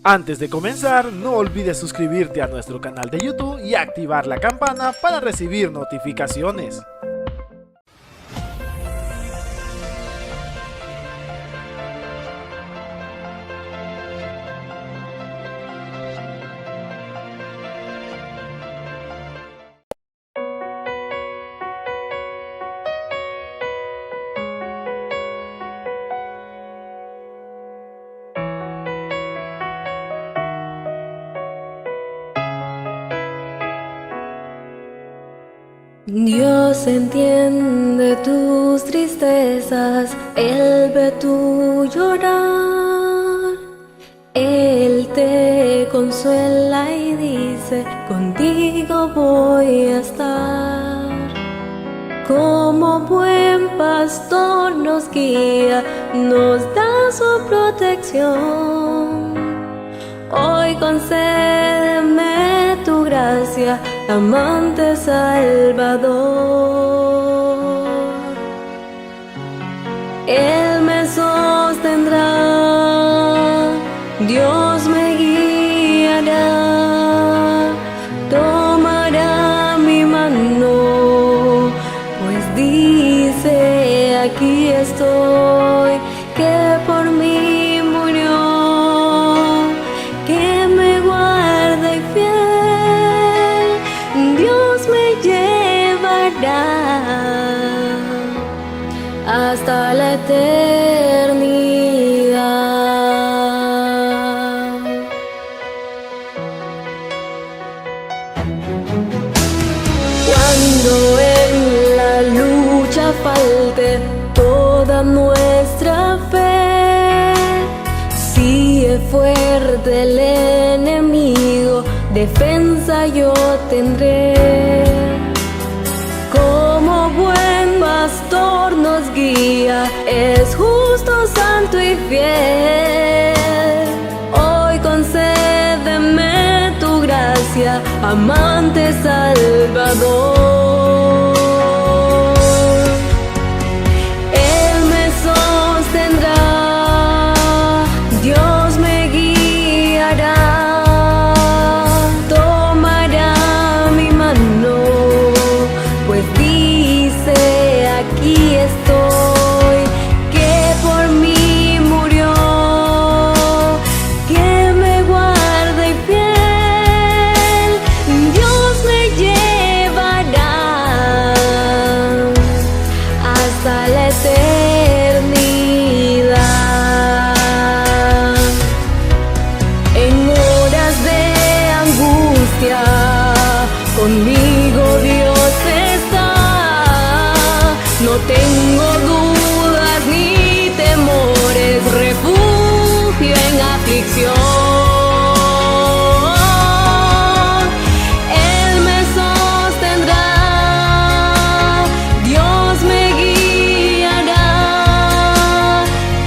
Antes de comenzar, no olvides suscribirte a nuestro canal de YouTube y activar la campana para recibir notificaciones. Dios entiende tus tristezas, Él ve tu llorar. Él te consuela y dice, contigo voy a estar. Como buen pastor nos guía, nos da su protección. Hoy concédeme tu gracia, amante Salvador. Él me sostendrá, Dios me guiará, tomará mi mano, pues dice, aquí estoy, que por mí murió, que me guarda y fiel, Dios me llevará hasta la eternidad. Cuando en la lucha falte toda nuestra fe, si es fuerte el enemigo, defensa yo tendré. Como buen pastor nos guía, es justo, santo y fiel. Hoy concédeme tu gracia, amante Salvador. Él me sostendrá, Dios me guiará, tomará mi mano, pues dice, aquí estoy, que por mí murió, que me guarda y fiel, Dios me llevará hasta la eternidad. En horas de angustia, conmigo Dios está. No tengo dudas ni temores, refugio en aflicción. Él me sostendrá, Dios me guiará,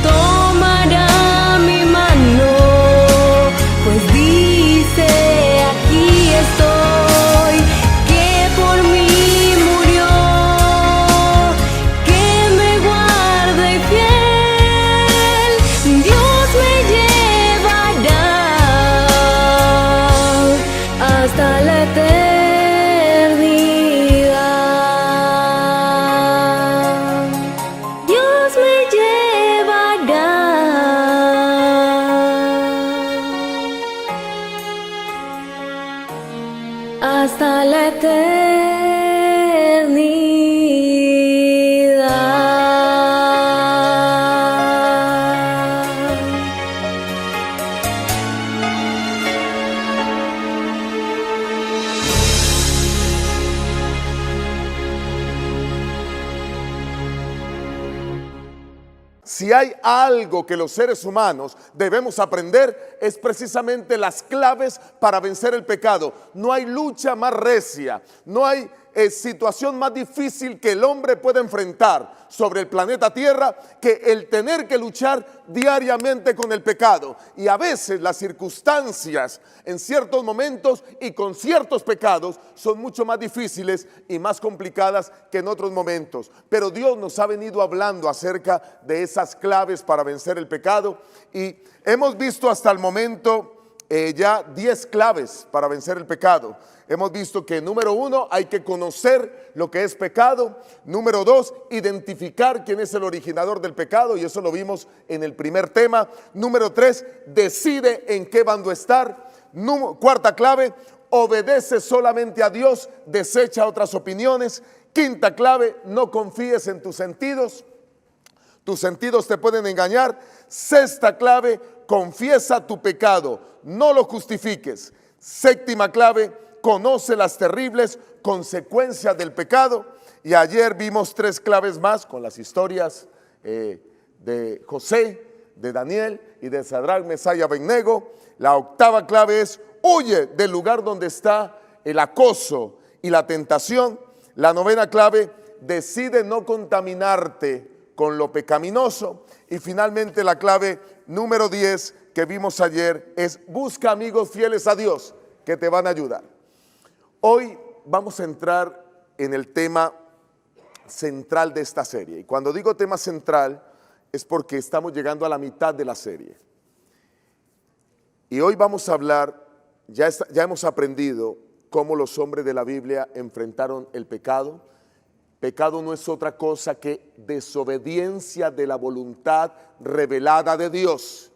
tomará mi mano, pues dice, aquí estoy, que por mí murió, que me guarda y fiel, Dios me llevará hasta la eternidad. Dios me llevará hasta la eternidad. Si hay algo que los seres humanos debemos aprender, es precisamente las claves para vencer el pecado. No hay lucha más recia, no hay situación más difícil que el hombre pueda enfrentar sobre el planeta Tierra que el tener que luchar diariamente con el pecado. Y a veces las circunstancias en ciertos momentos y con ciertos pecados son mucho más difíciles y más complicadas que en otros momentos. Pero Dios nos ha venido hablando acerca de esas claves para vencer el pecado y hemos visto hasta el momento ya 10 claves para vencer el pecado. Hemos visto que número 1, hay que conocer lo que es pecado. Número 2, identificar quién es el originador del pecado, y eso lo vimos en el primer tema. Número 3, decide en qué bando estar. Cuarta clave, obedece solamente a Dios, desecha otras opiniones. Quinta clave, no confíes en tus sentidos. Tus sentidos te pueden engañar. Sexta clave, confiesa tu pecado, no lo justifiques. Séptima clave, conoce las terribles consecuencias del pecado. Y ayer vimos 3 claves más con las historias de José, de Daniel y de Sadrach, Mesach y Abednego. La octava clave es: huye del lugar donde está el acoso y la tentación. La novena clave: decide no contaminarte con lo pecaminoso. Y finalmente la clave número 10 que vimos ayer es: busca amigos fieles a Dios que te van a ayudar. Hoy vamos a entrar en el tema central de esta serie. Y cuando digo tema central es porque estamos llegando a la mitad de la serie. Y hoy vamos a hablar, ya hemos aprendido cómo los hombres de la Biblia enfrentaron el pecado. Pecado no es otra cosa que desobediencia de la voluntad revelada de Dios.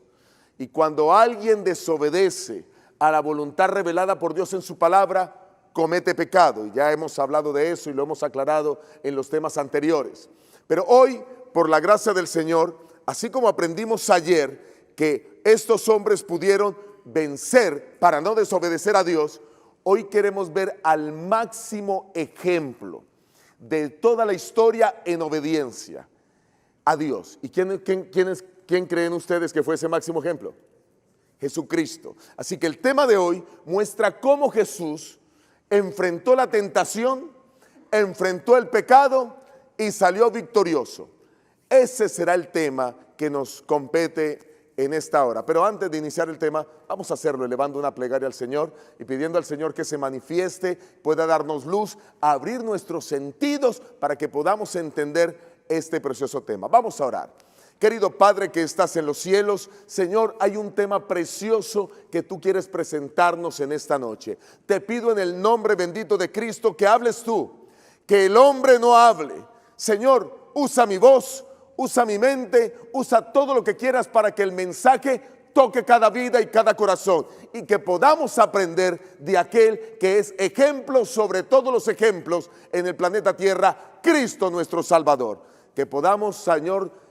Y cuando alguien desobedece a la voluntad revelada por Dios en su palabra, comete pecado. Y ya hemos hablado de eso y lo hemos aclarado en los temas anteriores. Pero hoy, por la gracia del Señor, así como aprendimos ayer que estos hombres pudieron vencer para no desobedecer a Dios, hoy queremos ver al máximo ejemplo de toda la historia en obediencia a Dios. ¿Y quién creen ustedes que fue ese máximo ejemplo? Jesucristo. Así que el tema de hoy muestra cómo Jesús enfrentó la tentación, enfrentó el pecado y salió victorioso. Ese será el tema que nos compete en esta hora. Pero antes de iniciar el tema, vamos a hacerlo elevando una plegaria al Señor y pidiendo al Señor que se manifieste, pueda darnos luz, abrir nuestros sentidos para que podamos entender este precioso tema. Vamos a orar. Querido Padre que estás en los cielos, Señor, hay un tema precioso que tú quieres presentarnos en esta noche. Te pido en el nombre bendito de Cristo que hables tú, que el hombre no hable. Señor, usa mi voz, usa mi mente, usa todo lo que quieras para que el mensaje toque cada vida y cada corazón y que podamos aprender de aquel que es ejemplo sobre todos los ejemplos en el planeta Tierra, Cristo nuestro Salvador. Que podamos, Señor,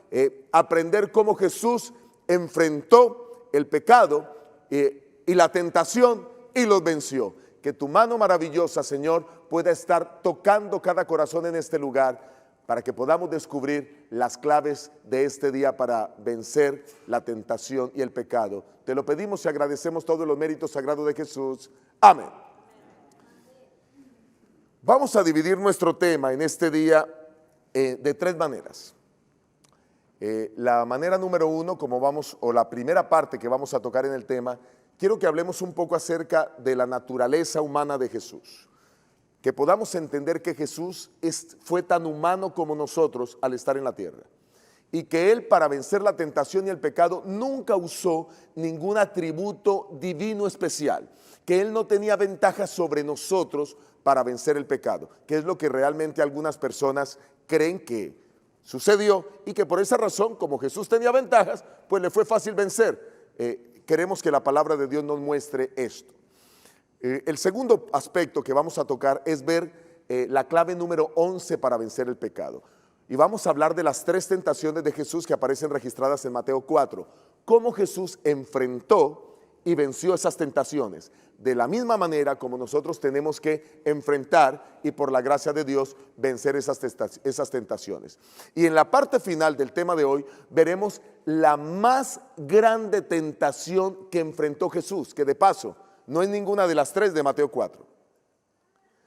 aprender cómo Jesús enfrentó el pecado y la tentación y los venció. Que tu mano maravillosa, Señor, pueda estar tocando cada corazón en este lugar para que podamos descubrir las claves de este día para vencer la tentación y el pecado. Te lo pedimos y agradecemos todos los méritos sagrados de Jesús. Amén. Vamos a dividir nuestro tema en este día de 3 maneras. La manera número 1, o la primera parte que vamos a tocar en el tema, quiero que hablemos un poco acerca de la naturaleza humana de Jesús. Que podamos entender que Jesús fue tan humano como nosotros al estar en la tierra. Y que Él, para vencer la tentación y el pecado, nunca usó ningún atributo divino especial. Que Él no tenía ventaja sobre nosotros para vencer el pecado. Que es lo que realmente algunas personas creen que sucedió y que por esa razón, como Jesús tenía ventajas, pues le fue fácil vencer. Queremos que la palabra de Dios nos muestre esto. El segundo aspecto que vamos a tocar es ver la clave número 11 para vencer el pecado. Y vamos a hablar de las 3 tentaciones de Jesús que aparecen registradas en Mateo 4. Cómo Jesús enfrentó y venció esas tentaciones. De la misma manera como nosotros tenemos que enfrentar y por la gracia de Dios vencer esas tentaciones. Y en la parte final del tema de hoy veremos la más grande tentación que enfrentó Jesús, que de paso no es ninguna de las 3 de Mateo 4.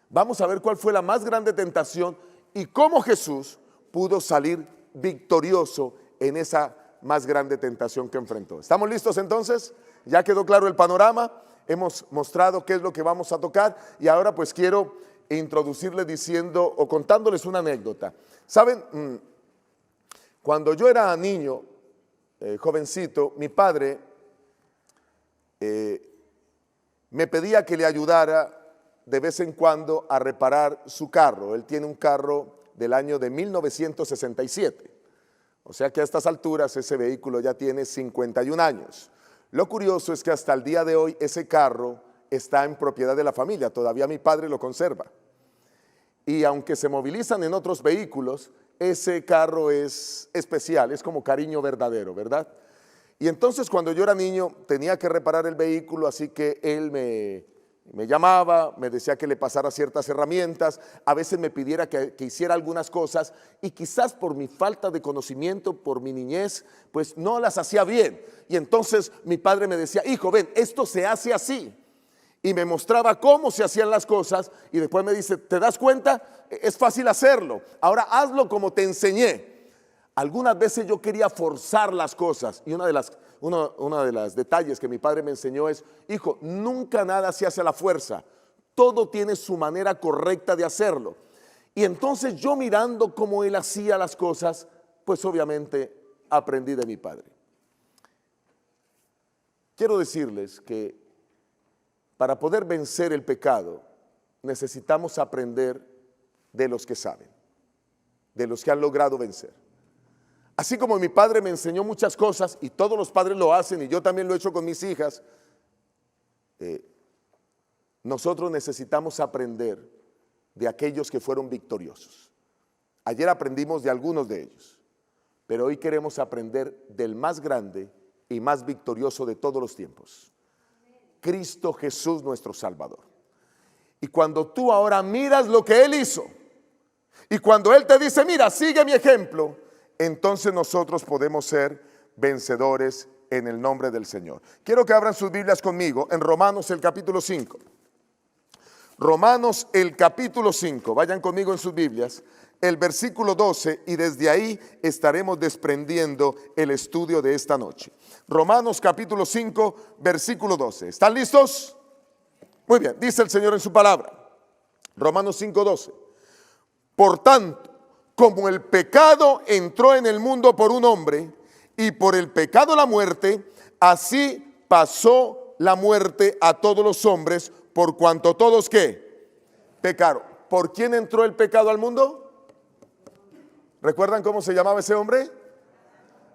Vamos a ver cuál fue la más grande tentación y cómo Jesús pudo salir victorioso en esa más grande tentación que enfrentó. ¿Estamos listos entonces? ¿Ya quedó claro el panorama? Hemos mostrado qué es lo que vamos a tocar y ahora pues quiero introducirles diciendo o contándoles una anécdota. ¿Saben? Cuando yo era niño, jovencito, mi padre me pedía que le ayudara de vez en cuando a reparar su carro. Él tiene un carro del año de 1967. O sea que a estas alturas ese vehículo ya tiene 51 años. Lo curioso es que hasta el día de hoy ese carro está en propiedad de la familia, todavía mi padre lo conserva. Y aunque se movilizan en otros vehículos, ese carro es especial, es como cariño verdadero, ¿verdad? Y entonces cuando yo era niño tenía que reparar el vehículo, así que él me llamaba, me decía que le pasara ciertas herramientas, a veces me pidiera que hiciera algunas cosas y quizás por mi falta de conocimiento, por mi niñez, pues no las hacía bien. Y entonces mi padre me decía, hijo, ven, esto se hace así. Y me mostraba cómo se hacían las cosas y después me dice, ¿te das cuenta? Es fácil hacerlo, ahora hazlo como te enseñé. Algunas veces yo quería forzar las cosas y una de las detalles que mi padre me enseñó es, hijo, nunca nada se hace a la fuerza, todo tiene su manera correcta de hacerlo. Y entonces yo mirando cómo él hacía las cosas, pues obviamente aprendí de mi padre. Quiero decirles que para poder vencer el pecado necesitamos aprender de los que saben, de los que han logrado vencer. Así como mi padre me enseñó muchas cosas y todos los padres lo hacen y yo también lo he hecho con mis hijas, nosotros necesitamos aprender de aquellos que fueron victoriosos. Ayer aprendimos de algunos de ellos, pero hoy queremos aprender del más grande y más victorioso de todos los tiempos, Cristo Jesús nuestro Salvador. Y cuando tú ahora miras lo que Él hizo y cuando Él te dice, mira, sigue mi ejemplo, entonces nosotros podemos ser vencedores en el nombre del Señor. Quiero que abran sus Biblias conmigo en Romanos el capítulo 5. Romanos el capítulo 5, vayan conmigo en sus Biblias, el versículo 12 y desde ahí estaremos desprendiendo el estudio de esta noche. Romanos capítulo 5, versículo 12. ¿Están listos? Muy bien, dice el Señor en su palabra. Romanos 5, 12. Por tanto, como el pecado entró en el mundo por un hombre y por el pecado la muerte, así pasó la muerte a todos los hombres por cuanto todos ¿qué? Pecaron. ¿Por quién entró el pecado al mundo? ¿Recuerdan cómo se llamaba ese hombre?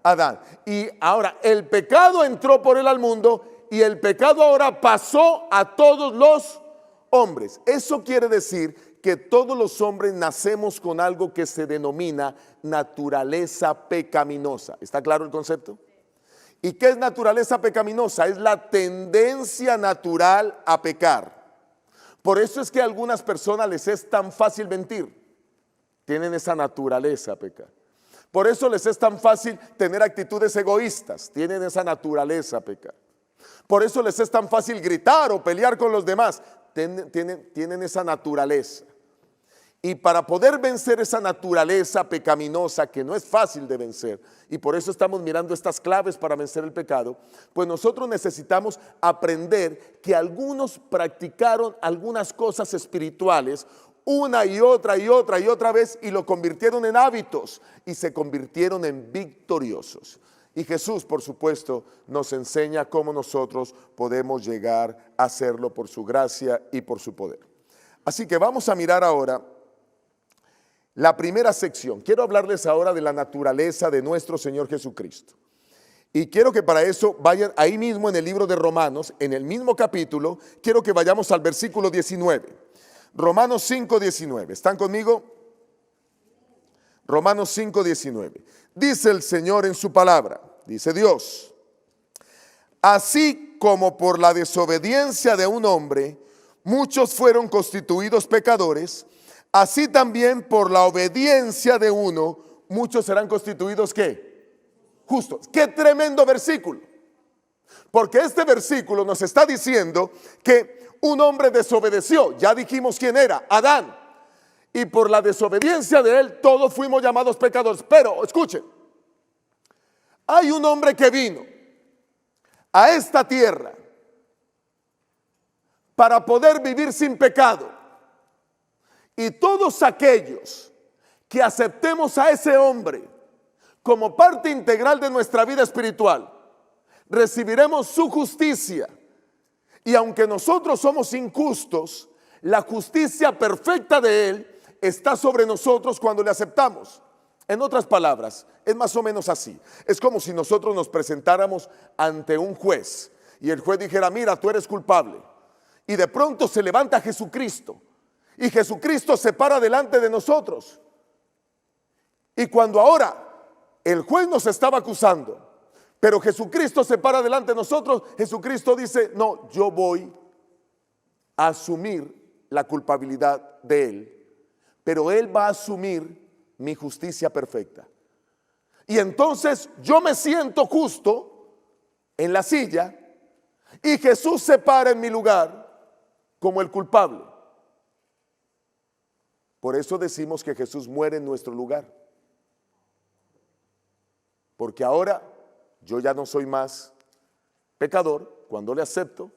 Adán. Y ahora el pecado entró por él al mundo y el pecado ahora pasó a todos los hombres. Eso quiere decir que todos los hombres nacemos con algo que se denomina naturaleza pecaminosa. ¿Está claro el concepto? ¿Y qué es naturaleza pecaminosa? Es la tendencia natural a pecar. Por eso es que a algunas personas les es tan fácil mentir. Tienen esa naturaleza a pecar. Por eso les es tan fácil tener actitudes egoístas. Tienen esa naturaleza a pecar. Por eso les es tan fácil gritar o pelear con los demás. Tienen esa naturaleza. Y para poder vencer esa naturaleza pecaminosa que no es fácil de vencer, y por eso estamos mirando estas claves para vencer el pecado, pues nosotros necesitamos aprender que algunos practicaron algunas cosas espirituales una y otra y otra y otra vez y lo convirtieron en hábitos y se convirtieron en victoriosos. Y Jesús, por supuesto, nos enseña cómo nosotros podemos llegar a hacerlo por su gracia y por su poder. Así que vamos a mirar ahora la primera sección. Quiero hablarles ahora de la naturaleza de nuestro Señor Jesucristo. Y quiero que para eso vayan ahí mismo en el libro de Romanos, en el mismo capítulo, quiero que vayamos al versículo 19. Romanos 5, 19. ¿Están conmigo? Romanos 5, 19. Dice el Señor en su palabra, dice Dios, así como por la desobediencia de un hombre, muchos fueron constituidos pecadores, así también por la obediencia de uno, muchos serán constituidos ¿qué? Justos. Qué tremendo versículo. Porque este versículo nos está diciendo que un hombre desobedeció. Ya dijimos quién era, Adán. Y por la desobediencia de él, todos fuimos llamados pecadores. Pero, escuchen, hay un hombre que vino a esta tierra para poder vivir sin pecado. Y todos aquellos que aceptemos a ese hombre como parte integral de nuestra vida espiritual, recibiremos su justicia Y aunque nosotros somos injustos, la justicia perfecta de Él está sobre nosotros cuando le aceptamos. En otras palabras, es más o menos así. Es como si nosotros nos presentáramos ante un juez y el juez dijera: mira, tú eres culpable. Y de pronto se levanta Jesucristo y Jesucristo se para delante de nosotros. Y cuando ahora el juez nos estaba acusando, pero Jesucristo se para delante de nosotros, Jesucristo dice: no, yo voy a asumir la culpabilidad de Él, pero Él va a asumir mi justicia perfecta. Y entonces yo me siento justo en la silla y Jesús se para en mi lugar como el culpable. Por eso decimos que Jesús muere en nuestro lugar. Porque ahora yo ya no soy más pecador cuando le acepto,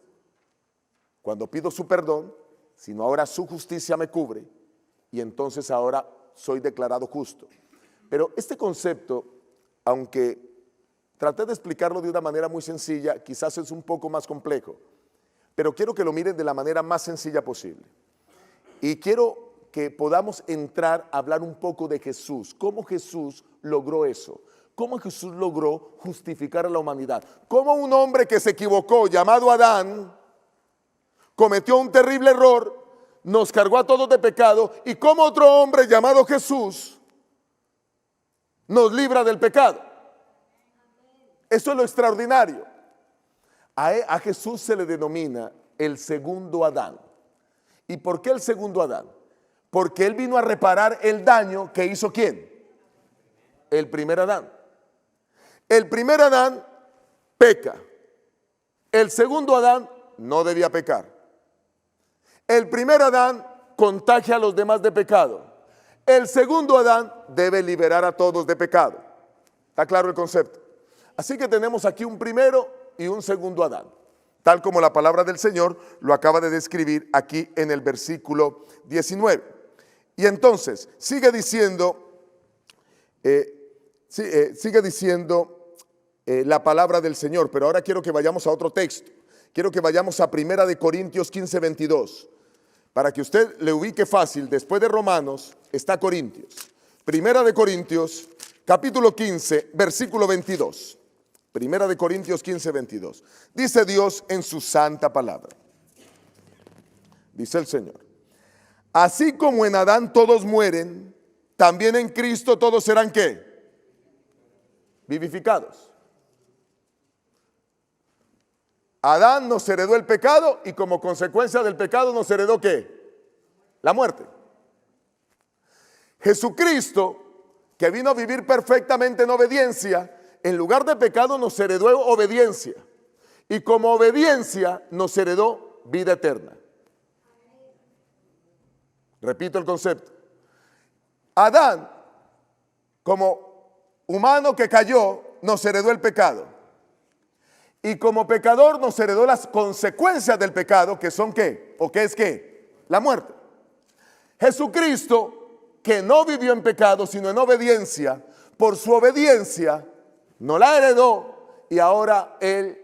cuando pido su perdón, sino ahora su justicia me cubre y entonces ahora soy declarado justo. Pero este concepto, aunque traté de explicarlo de una manera muy sencilla, quizás es un poco más complejo, pero quiero que lo miren de la manera más sencilla posible. Y quiero que podamos entrar a hablar un poco de Jesús, cómo Jesús logró eso, cómo Jesús logró justificar a la humanidad, cómo un hombre que se equivocó, llamado Adán, cometió un terrible error, nos cargó a todos de pecado, y cómo otro hombre llamado Jesús nos libra del pecado. Eso es lo extraordinario. A Jesús se le denomina el segundo Adán. ¿Y por qué el segundo Adán? Porque Él vino a reparar el daño que hizo ¿quién? El primer Adán. El primer Adán peca. El segundo Adán no debía pecar. El primer Adán contagia a los demás de pecado. El segundo Adán debe liberar a todos de pecado. ¿Está claro el concepto? Así que tenemos aquí un primero y un segundo Adán, tal como la palabra del Señor lo acaba de describir aquí en el versículo 19. Y entonces sigue diciendo la palabra del Señor, pero ahora quiero que vayamos a otro texto. Quiero que vayamos a 1 Corintios 15, 22, para que usted le ubique fácil. Después de Romanos está Corintios. 1 Corintios capítulo 15, versículo 22. 1 Corintios 15, 22. Dice Dios en su santa palabra. Dice el Señor: así como en Adán todos mueren, también en Cristo todos serán ¿qué? Vivificados. Adán nos heredó el pecado y como consecuencia del pecado nos heredó ¿qué? La muerte. Jesucristo, que vino a vivir perfectamente en obediencia, en lugar de pecado nos heredó obediencia. Y como obediencia nos heredó vida eterna. Repito el concepto. Adán, como humano que cayó, nos heredó el pecado. Y como pecador nos heredó las consecuencias del pecado, que son ¿qué? ¿O qué es qué? La muerte. Jesucristo, que no vivió en pecado, sino en obediencia, por su obediencia nos la heredó y ahora Él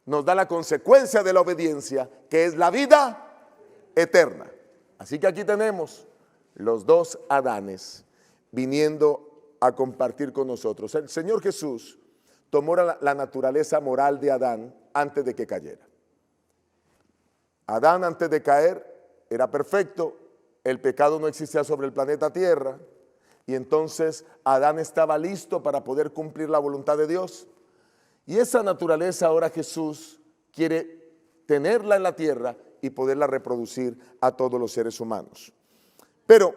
nos da la consecuencia de la obediencia, que es la vida eterna. Así que aquí tenemos los dos Adanes viniendo a compartir con nosotros. El Señor Jesús tomó la naturaleza moral de Adán antes de que cayera. Adán, antes de caer, era perfecto, el pecado no existía sobre el planeta Tierra, y entonces Adán estaba listo para poder cumplir la voluntad de Dios. Y esa naturaleza ahora Jesús quiere tenerla en la tierra y poderla reproducir a todos los seres humanos. Pero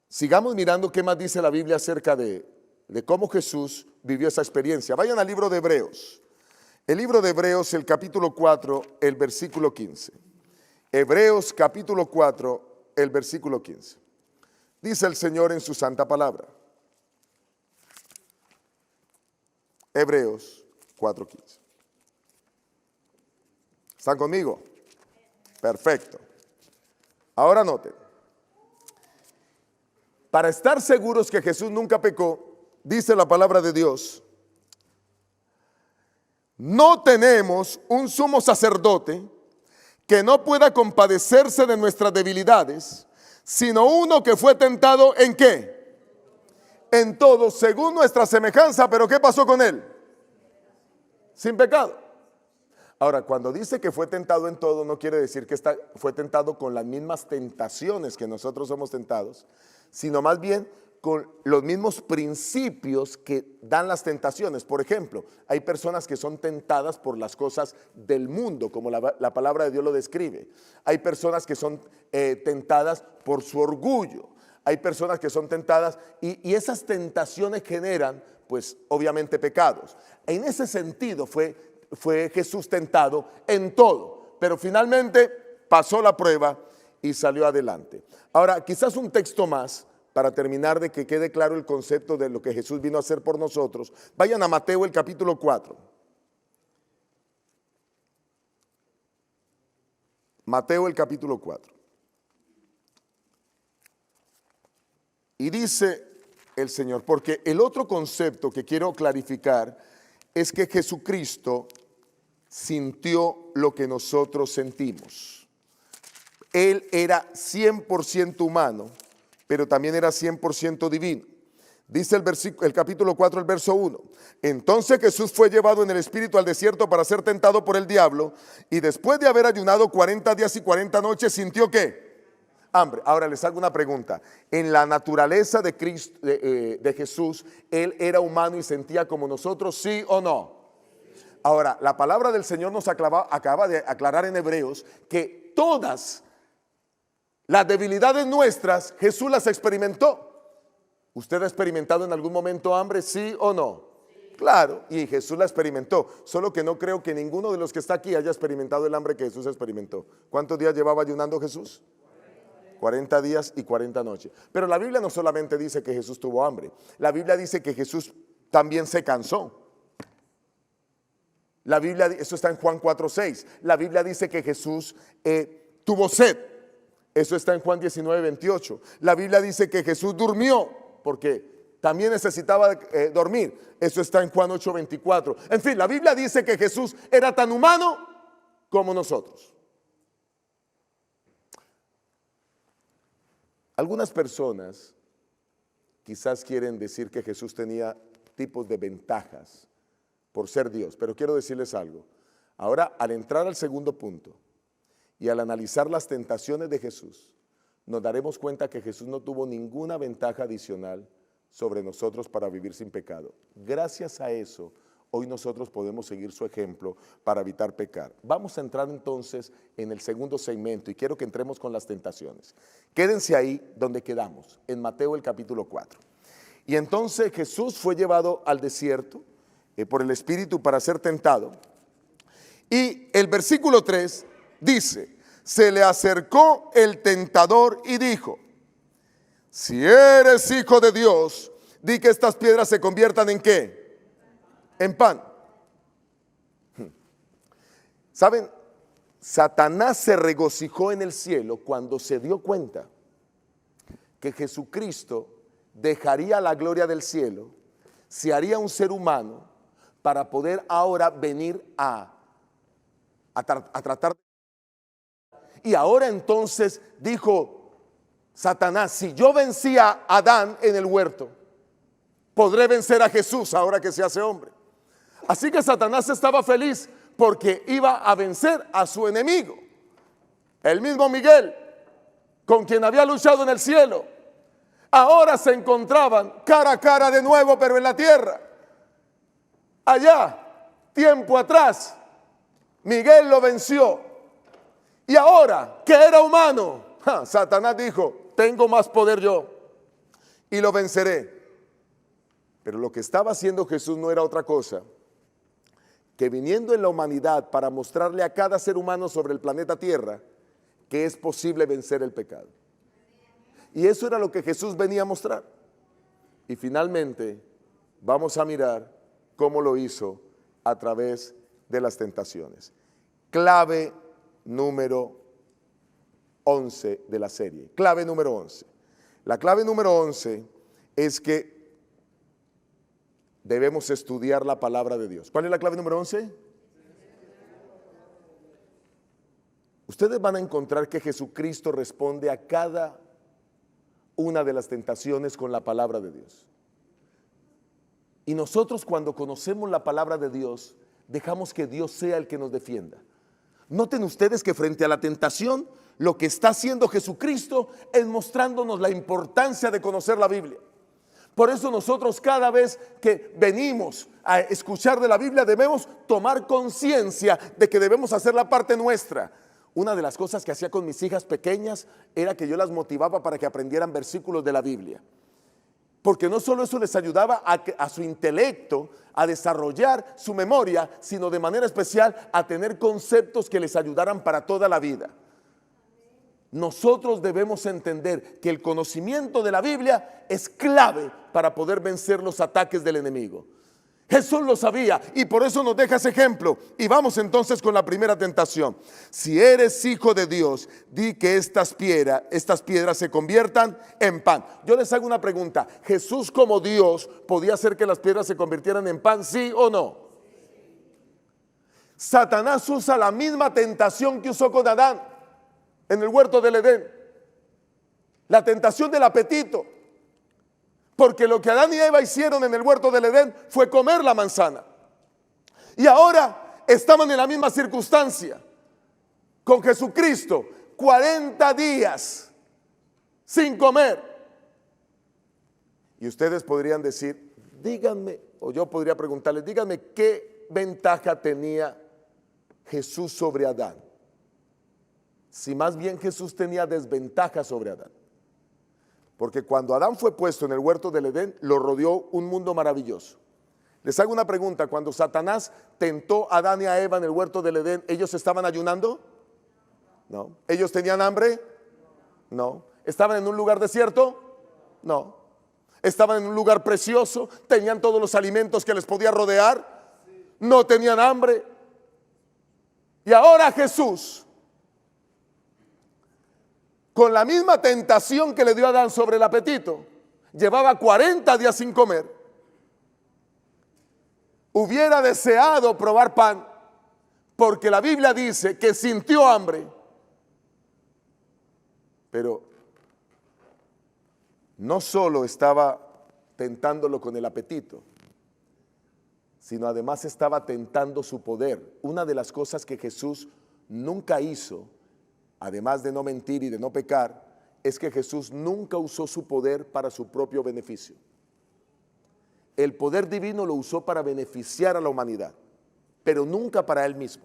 sigamos mirando qué más dice la Biblia acerca de cómo Jesús vivió esa experiencia. Vayan al libro de Hebreos. El libro de Hebreos, el capítulo 4, el versículo 15. Hebreos capítulo 4, el versículo 15. Dice el Señor en su santa palabra. Hebreos 4:15. ¿Están conmigo? Perfecto. Ahora noten. Para estar seguros que Jesús nunca pecó, dice la palabra de Dios: no tenemos un sumo sacerdote que no pueda compadecerse de nuestras debilidades, sino uno que fue tentado ¿en qué? En todo, según nuestra semejanza. Pero ¿qué pasó con él? Sin pecado. Ahora, cuando dice que fue tentado en todo, no quiere decir que fue tentado con las mismas tentaciones que nosotros somos tentados, sino más bien con los mismos principios que dan las tentaciones. Por ejemplo, hay personas que son tentadas por las cosas del mundo, como la palabra de Dios lo describe. Hay personas que son tentadas por su orgullo. Hay personas que son tentadas y esas tentaciones generan, pues, obviamente pecados. En ese sentido fue Jesús tentado en todo, pero finalmente pasó la prueba y salió adelante. Ahora, quizás un texto más para terminar de que quede claro el concepto de lo que Jesús vino a hacer por nosotros. Vayan a Mateo el capítulo 4. Mateo el capítulo 4. Y dice el Señor, porque el otro concepto que quiero clarificar es que Jesucristo sintió lo que nosotros sentimos. Él era 100% humano, pero también era 100% divino. Dice el capítulo 4, el verso 1. Entonces Jesús fue llevado en el espíritu al desierto para ser tentado por el diablo, y después de haber ayunado 40 días y 40 noches, ¿sintió qué? Hambre. Ahora les hago una pregunta. En la naturaleza de Cristo, de Jesús, Él era humano y sentía como nosotros, ¿sí o no? Ahora, la palabra del Señor nos acaba de aclarar en Hebreos que todas las debilidades nuestras, Jesús las experimentó. ¿Usted ha experimentado en algún momento hambre, sí o no? Claro, y Jesús la experimentó. Solo que no creo que ninguno de los que está aquí haya experimentado el hambre que Jesús experimentó. ¿Cuántos días llevaba ayunando Jesús? 40 días y 40 noches. Pero la Biblia no solamente dice que Jesús tuvo hambre. La Biblia dice que Jesús también se cansó. La Biblia, eso está en Juan 4:6. La Biblia dice que Jesús tuvo sed. Eso está en Juan 19:28. La Biblia dice que Jesús durmió porque también necesitaba dormir. Eso está en Juan 8:24. En fin, la Biblia dice que Jesús era tan humano como nosotros. Algunas personas quizás quieren decir que Jesús tenía tipos de ventajas por ser Dios, pero quiero decirles algo. Ahora, al entrar al segundo punto y al analizar las tentaciones de Jesús, nos daremos cuenta que Jesús no tuvo ninguna ventaja adicional sobre nosotros para vivir sin pecado. Gracias a eso, hoy nosotros podemos seguir su ejemplo para evitar pecar. Vamos a entrar entonces en el segundo segmento y quiero que entremos con las tentaciones. Quédense ahí donde quedamos, en Mateo el capítulo 4. Y entonces Jesús fue llevado al desierto por el Espíritu para ser tentado. Y el versículo 3 dice, se le acercó el tentador y dijo, si eres hijo de Dios, di que estas piedras se conviertan ¿en qué? En pan. ¿Saben? Satanás se regocijó en el cielo cuando se dio cuenta que Jesucristo dejaría la gloria del cielo, se haría un ser humano para poder ahora venir a tratar. Y ahora entonces dijo Satanás, si yo vencí a Adán en el huerto, podré vencer a Jesús ahora que se hace hombre. Así que Satanás estaba feliz porque iba a vencer a su enemigo. El mismo Miguel, con quien había luchado en el cielo, ahora se encontraban cara a cara de nuevo, pero en la tierra. Allá, tiempo atrás, Miguel lo venció. Y ahora, que era humano, Satanás dijo, tengo más poder yo y lo venceré. Pero lo que estaba haciendo Jesús no era otra cosa que viniendo en la humanidad para mostrarle a cada ser humano sobre el planeta Tierra que es posible vencer el pecado. Y eso era lo que Jesús venía a mostrar. Y finalmente vamos a mirar cómo lo hizo a través de las tentaciones. Clave número 11 de la serie. Clave número 11. La clave número 11 es que debemos estudiar la palabra de Dios. ¿Cuál es la clave número 11? ustedes van a encontrar que Jesucristo responde a cada una de las tentaciones con la palabra de Dios. Y nosotros, cuando conocemos la palabra de Dios, dejamos que Dios sea el que nos defienda. Noten ustedes que frente a la tentación, lo que está haciendo Jesucristo es mostrándonos la importancia de conocer la Biblia. Por eso nosotros, cada vez que venimos a escuchar de la Biblia, debemos tomar conciencia de que debemos hacer la parte nuestra. Una de las cosas que hacía con mis hijas pequeñas era que yo las motivaba para que aprendieran versículos de la Biblia. Porque no solo eso les ayudaba a su intelecto, a desarrollar su memoria, sino de manera especial a tener conceptos que les ayudaran para toda la vida. Nosotros debemos entender que el conocimiento de la Biblia es clave para poder vencer los ataques del enemigo. Jesús lo sabía y por eso nos deja ese ejemplo. Y vamos entonces con la primera tentación. Si eres hijo de Dios, di que estas piedras se conviertan en pan. Yo les hago una pregunta. ¿Jesús, como Dios, podía hacer que las piedras se convirtieran en pan, sí o no? Satanás usa la misma tentación que usó con Adán en el huerto del Edén. La tentación del apetito. Porque lo que Adán y Eva hicieron en el huerto del Edén fue comer la manzana. Y ahora estaban en la misma circunstancia. Con Jesucristo, 40 días sin comer. Y ustedes podrían decir, díganme, o yo podría preguntarles, díganme qué ventaja tenía Jesús sobre Adán. Si más bien Jesús tenía desventaja sobre Adán. Porque cuando Adán fue puesto en el huerto del Edén, lo rodeó un mundo maravilloso. Les hago una pregunta, cuando Satanás tentó a Adán y a Eva en el huerto del Edén, ¿ellos estaban ayunando? No. ¿Ellos tenían hambre? No. ¿Estaban en un lugar desierto? No. ¿Estaban en un lugar precioso? ¿Tenían todos los alimentos que les podía rodear? No tenían hambre. Y ahora Jesús, con la misma tentación que le dio a Adán sobre el apetito, llevaba 40 días sin comer, hubiera deseado probar pan, porque la Biblia dice que sintió hambre, pero no solo estaba tentándolo con el apetito, sino además estaba tentando su poder. Una de las cosas que Jesús nunca hizo, además de no mentir y de no pecar, es que Jesús nunca usó su poder para su propio beneficio. El poder divino lo usó para beneficiar a la humanidad, pero nunca para él mismo.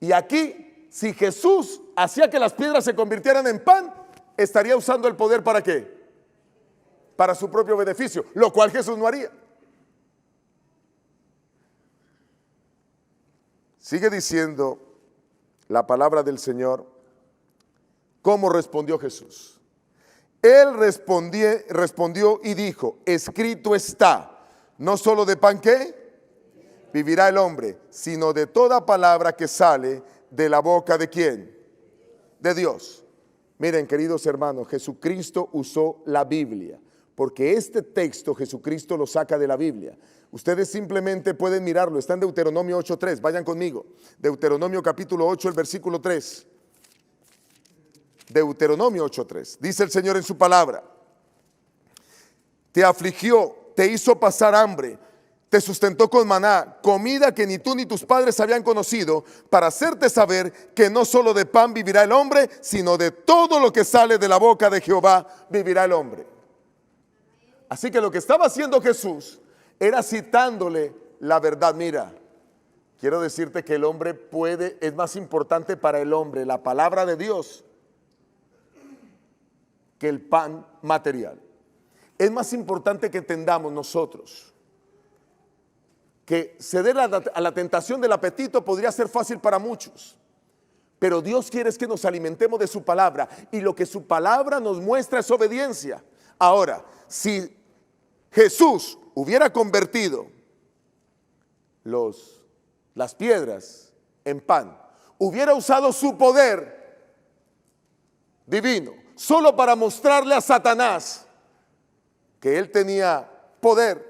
Y aquí, si Jesús hacía que las piedras se convirtieran en pan, estaría usando el poder ¿para qué? Para su propio beneficio, lo cual Jesús no haría. Sigue diciendo la palabra del Señor. ¿Cómo respondió Jesús? Él respondió y dijo, escrito está, no solo de pan ¿qué? Vivirá el hombre, sino de toda palabra que sale de la boca ¿de quién? De Dios. Miren, queridos hermanos, Jesucristo usó la Biblia, porque este texto Jesucristo lo saca de la Biblia. Ustedes simplemente pueden mirarlo, está en Deuteronomio 8:3, vayan conmigo. Deuteronomio capítulo 8, el versículo 3. Deuteronomio 8:3. Dice el Señor en su palabra, te afligió, te hizo pasar hambre, te sustentó con maná, comida que ni tú ni tus padres habían conocido, para hacerte saber que no solo de pan vivirá el hombre, sino de todo lo que sale de la boca de Jehová vivirá el hombre. Así que lo que estaba haciendo Jesús era citándole la verdad. Mira, quiero decirte que el hombre es más importante para el hombre la palabra de Dios que el pan material. Es más importante que entendamos nosotros que ceder a la tentación del apetito podría ser fácil para muchos, pero Dios quiere es que nos alimentemos de su palabra, y lo que su palabra nos muestra es obediencia. Ahora, si Jesús hubiera convertido las piedras en pan, hubiera usado su poder divino solo para mostrarle a Satanás que él tenía poder,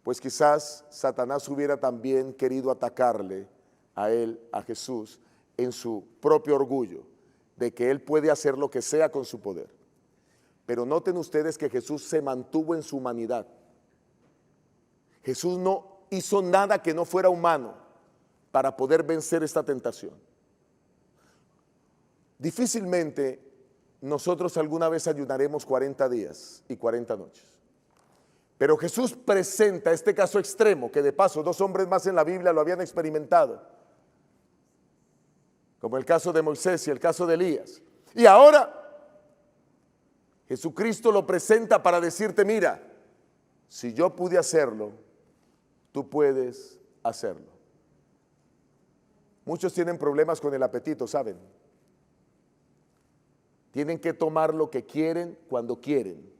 pues quizás Satanás hubiera también querido atacarle a él, a Jesús, en su propio orgullo de que él puede hacer lo que sea con su poder. Pero noten ustedes que Jesús se mantuvo en su humanidad. Jesús no hizo nada que no fuera humano para poder vencer esta tentación. Difícilmente nosotros alguna vez ayunaremos 40 días y 40 noches. Pero Jesús presenta este caso extremo, que de paso 2 hombres más en la Biblia lo habían experimentado, como el caso de Moisés y el caso de Elías. Y ahora Jesucristo lo presenta para decirte, mira, si yo pude hacerlo, tú puedes hacerlo. Muchos tienen problemas con el apetito, ¿saben? Tienen que tomar lo que quieren cuando quieren.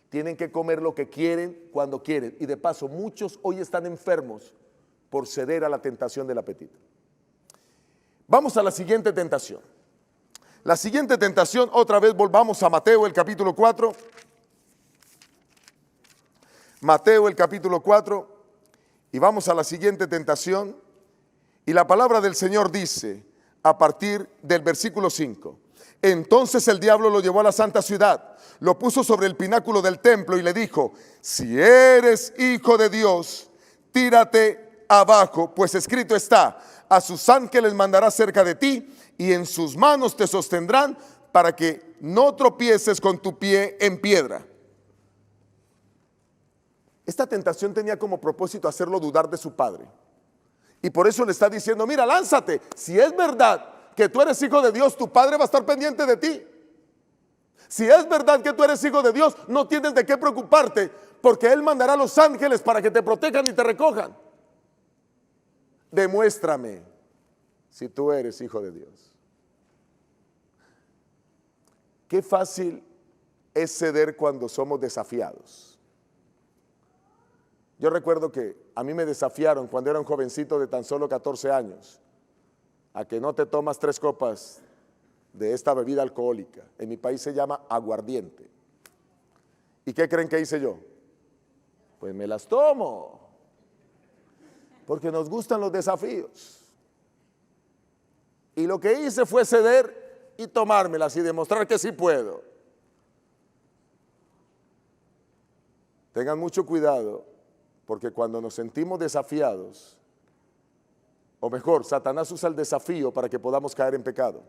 Tienen que comer lo que quieren cuando quieren. Y de paso, muchos hoy están enfermos por ceder a la tentación del apetito. Vamos a la siguiente tentación. La siguiente tentación, otra vez volvamos a Mateo, el capítulo 4. Mateo, el capítulo 4. Y vamos a la siguiente tentación. Y la palabra del Señor dice, a partir del versículo 5. Entonces el diablo lo llevó a la santa ciudad, lo puso sobre el pináculo del templo y le dijo, si eres hijo de Dios, tírate abajo, pues escrito está, a sus ángeles mandará cerca de ti y en sus manos te sostendrán para que no tropieces con tu pie en piedra. Esta tentación tenía como propósito hacerlo dudar de su padre. Y por eso le está diciendo, mira, lánzate, si es verdad que tú eres hijo de Dios, tu padre va a estar pendiente de ti. Si es verdad que tú eres hijo de Dios, no tienes de qué preocuparte, porque Él mandará a los ángeles para que te protejan y te recojan. Demuéstrame si tú eres hijo de Dios. Qué fácil es ceder cuando somos desafiados. Yo recuerdo que a mí me desafiaron cuando era un jovencito de tan solo 14 años. A que no te tomas 3 copas de esta bebida alcohólica. En mi país se llama aguardiente. ¿Y qué creen que hice yo? Pues me las tomo. Porque nos gustan los desafíos. Y lo que hice fue ceder y tomármelas y demostrar que sí puedo. Tengan mucho cuidado, porque cuando nos sentimos desafiados, o mejor, Satanás usa el desafío para que podamos caer en pecado.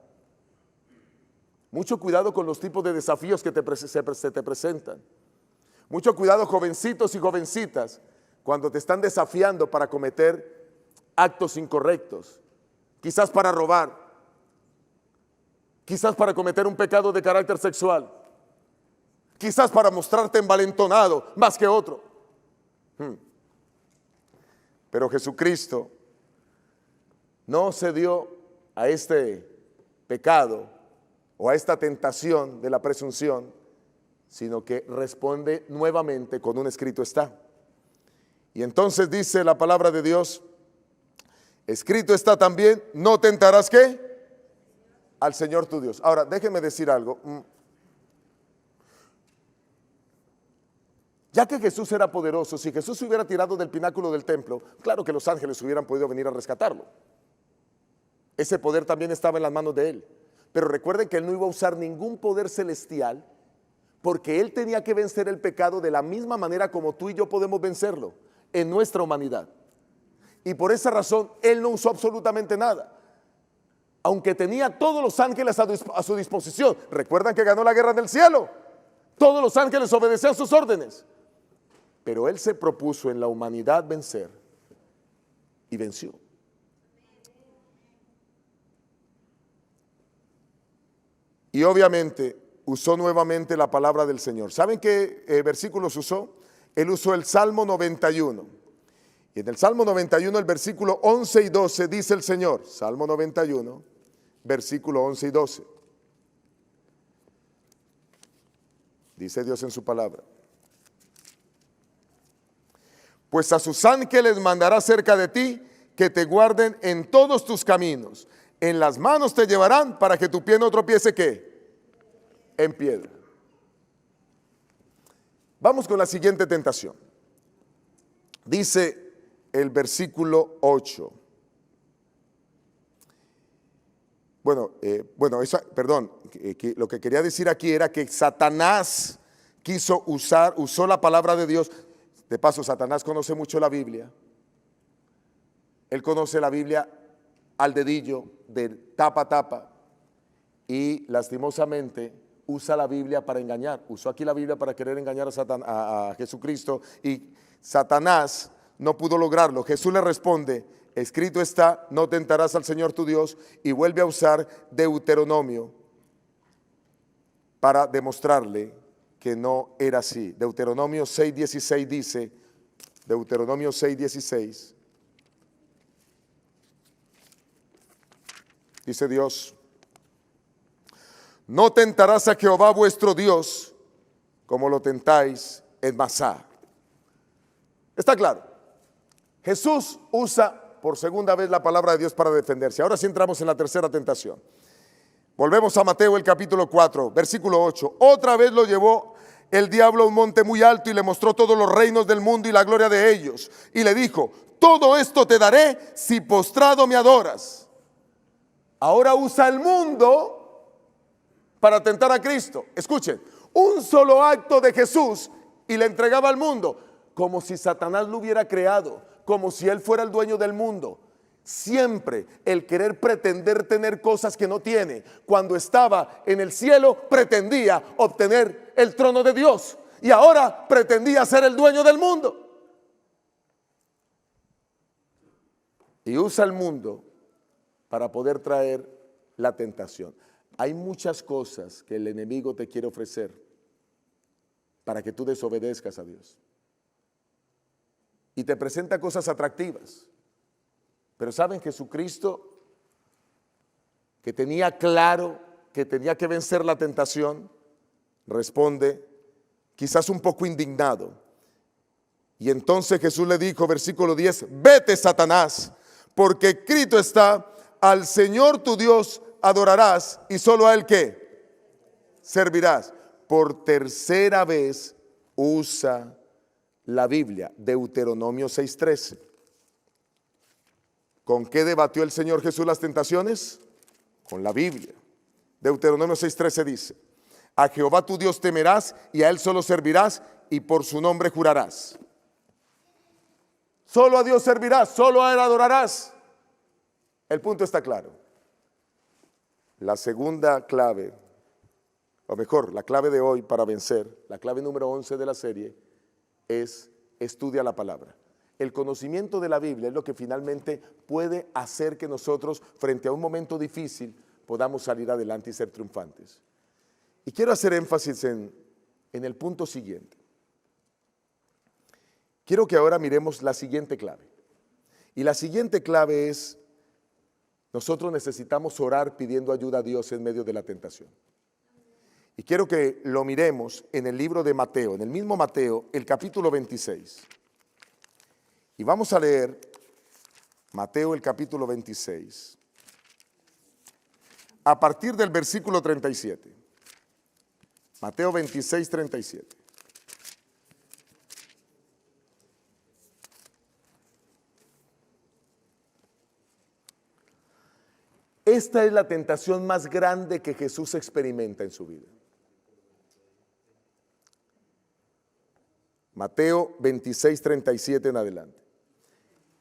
Mucho cuidado con los tipos de desafíos que se te presentan. Mucho cuidado, jovencitos y jovencitas, cuando te están desafiando para cometer actos incorrectos. Quizás para robar. Quizás para cometer un pecado de carácter sexual. Quizás para mostrarte envalentonado más que otro. Pero Jesucristo no cedió a este pecado o a esta tentación de la presunción, sino que responde nuevamente con un escrito está. Y entonces dice la palabra de Dios, escrito está también, no tentarás ¿qué? Al Señor tu Dios. Ahora, déjeme decir algo. Ya que Jesús era poderoso, si Jesús se hubiera tirado del pináculo del templo, claro que los ángeles hubieran podido venir a rescatarlo. Ese poder también estaba en las manos de él. Pero recuerden que él no iba a usar ningún poder celestial, porque él tenía que vencer el pecado de la misma manera como tú y yo podemos vencerlo, en nuestra humanidad. Y por esa razón, él no usó absolutamente nada. Aunque tenía todos los ángeles a su disposición. Recuerdan que ganó la guerra del cielo. Todos los ángeles obedecían sus órdenes. Pero él se propuso en la humanidad vencer. Y venció. Y obviamente usó nuevamente la palabra del Señor. ¿Saben qué versículos usó? Él usó el Salmo 91. Y en el Salmo 91, el versículo 11 y 12, dice el Señor. Salmo 91, versículo 11 y 12. Dice Dios en su palabra. Pues a sus ángeles mandará cerca de ti, que te guarden en todos tus caminos. En las manos te llevarán para que tu pie no tropiece ¿qué? En piedra. Vamos con la siguiente tentación. Dice el versículo 8. lo que quería decir aquí era que Satanás usó la palabra de Dios. De paso, Satanás conoce mucho la Biblia. Él conoce la Biblia al dedillo, de tapa a tapa, y lastimosamente usa la Biblia para engañar. Usó aquí la Biblia para querer engañar a Jesucristo, y Satanás no pudo lograrlo. Jesús le responde: escrito está, no tentarás al Señor tu Dios, y vuelve a usar Deuteronomio para demostrarle que no era así. Deuteronomio 6:16 dice, Deuteronomio 6:16, dice Dios: no tentarás a Jehová vuestro Dios como lo tentáis en Masá. Está claro. Jesús usa por segunda vez la palabra de Dios para defenderse. Ahora sí entramos en la tercera tentación. Volvemos a Mateo el capítulo 4, versículo 8. Otra vez lo llevó el diablo a un monte muy alto y le mostró todos los reinos del mundo y la gloria de ellos. Y le dijo: todo esto te daré si postrado me adoras. Ahora usa el mundo para tentar a Cristo. Escuchen, un solo acto de Jesús y le entregaba al mundo, como si Satanás lo hubiera creado, como si él fuera el dueño del mundo. Siempre el querer pretender tener cosas que no tiene. Cuando estaba en el cielo pretendía obtener el trono de Dios, y ahora pretendía ser el dueño del mundo. Y usa el mundo para poder traer la tentación. Hay muchas cosas que el enemigo te quiere ofrecer para que tú desobedezcas a Dios. Y te presenta cosas atractivas. Pero ¿saben? Jesucristo, que tenía claro que tenía que vencer la tentación, responde quizás un poco indignado. Y entonces Jesús le dijo, versículo 10, vete, Satanás, porque escrito está, al Señor tu Dios adorarás y solo a Él ¿qué? Servirás. Por tercera vez usa la Biblia, Deuteronomio 6:13. ¿Con qué debatió el Señor Jesús las tentaciones? Con la Biblia. Deuteronomio 6:13 dice, a Jehová tu Dios temerás y a Él solo servirás y por su nombre jurarás. Solo a Dios servirás, solo a Él adorarás. El punto está claro. La segunda clave, o mejor, la clave de hoy para vencer, la clave número 11 de la serie es estudia la palabra. El conocimiento de la Biblia es lo que finalmente puede hacer que nosotros, frente a un momento difícil, podamos salir adelante y ser triunfantes. Y quiero hacer énfasis en el punto siguiente. Quiero que ahora miremos la siguiente clave. Y la siguiente clave es, nosotros necesitamos orar pidiendo ayuda a Dios en medio de la tentación. Y quiero que lo miremos en el libro de Mateo, en el mismo Mateo, el capítulo 26. Y vamos a leer Mateo el capítulo 26, a partir del versículo 37. Mateo 26, 37. Esta es la tentación más grande que Jesús experimenta en su vida. Mateo 26, 37 en adelante.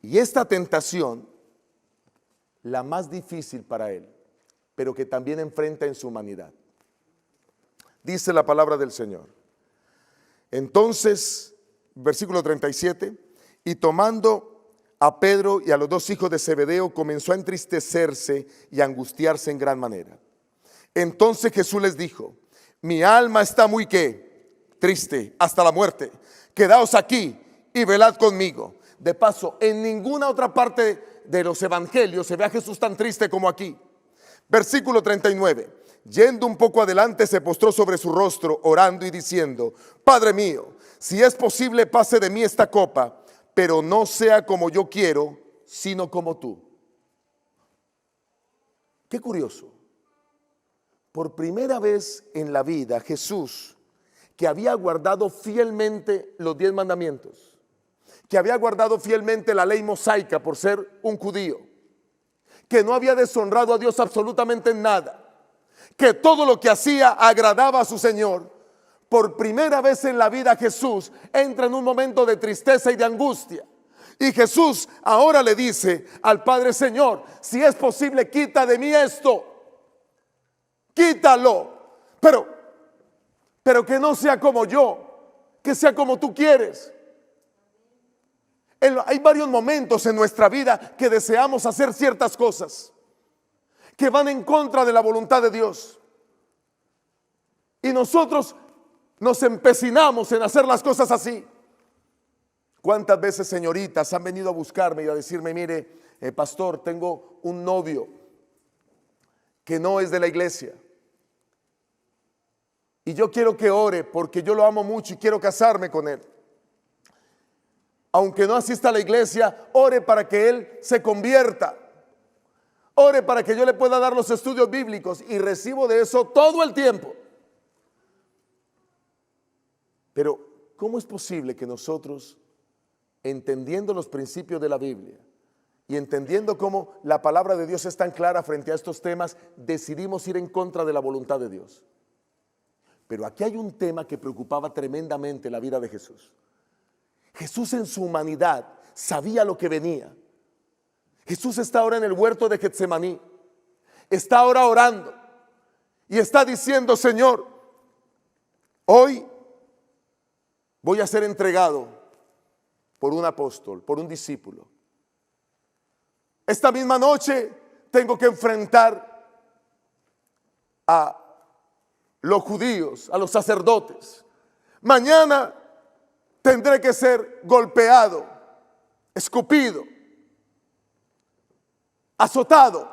Y esta tentación, la más difícil para él, pero que también enfrenta en su humanidad. Dice la palabra del Señor. Entonces, versículo 37, y tomando a Pedro y a los dos hijos de Zebedeo, comenzó a entristecerse y a angustiarse en gran manera. Entonces Jesús les dijo, mi alma está muy ¿qué? Triste hasta la muerte. Quedaos aquí y velad conmigo. De paso, en ninguna otra parte de los evangelios se ve a Jesús tan triste como aquí. Versículo 39. Yendo un poco adelante, se postró sobre su rostro, orando y diciendo, Padre mío, si es posible, pase de mí esta copa, pero no sea como yo quiero, sino como tú. Qué curioso. Por primera vez en la vida, Jesús, que había guardado fielmente los 10 mandamientos, que había guardado fielmente la ley mosaica por ser un judío, que no había deshonrado a Dios absolutamente en nada, que todo lo que hacía agradaba a su Señor, por primera vez en la vida Jesús entra en un momento de tristeza y de angustia. Y Jesús ahora le dice al Padre: Señor, si es posible, quita de mí esto, quítalo, pero que no sea como yo, que sea como tú quieres. Hay varios momentos en nuestra vida que deseamos hacer ciertas cosas que van en contra de la voluntad de Dios, y nosotros nos empecinamos en hacer las cosas así. ¿Cuántas veces señoritas han venido a buscarme y a decirme: mire, pastor, tengo un novio que no es de la iglesia y yo quiero que ore porque yo lo amo mucho y quiero casarme con él? Aunque no asista a la iglesia, ore para que él se convierta, ore para que yo le pueda dar los estudios bíblicos, y recibo de eso todo el tiempo. Pero ¿cómo es posible que nosotros, entendiendo los principios de la Biblia y entendiendo cómo la palabra de Dios es tan clara frente a estos temas, decidimos ir en contra de la voluntad de Dios? Pero aquí hay un tema que preocupaba tremendamente la vida de Jesús. Jesús, en su humanidad, sabía lo que venía. Jesús está ahora en el huerto de Getsemaní, está ahora orando y está diciendo: Señor, hoy voy a ser entregado por un apóstol, por un discípulo. Esta misma noche tengo que enfrentar a los judíos, a los sacerdotes. Mañana tendré que ser golpeado, escupido, azotado.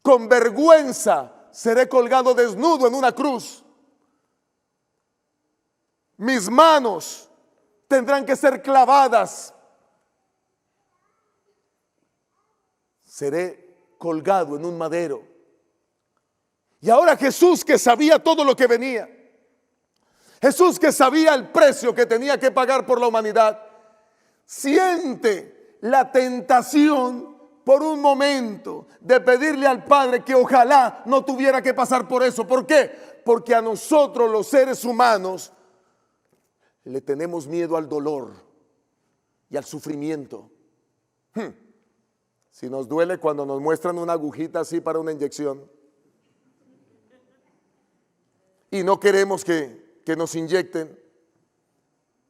Con vergüenza seré colgado desnudo en una cruz. Mis manos tendrán que ser clavadas. Seré colgado en un madero. Y ahora Jesús, que sabía todo lo que venía, Jesús, que sabía el precio que tenía que pagar por la humanidad, siente la tentación por un momento de pedirle al Padre que ojalá no tuviera que pasar por eso. ¿Por qué? Porque a nosotros, los seres humanos, le tenemos miedo al dolor y al sufrimiento. Si nos duele cuando nos muestran una agujita así para una inyección y no queremos que nos inyecten,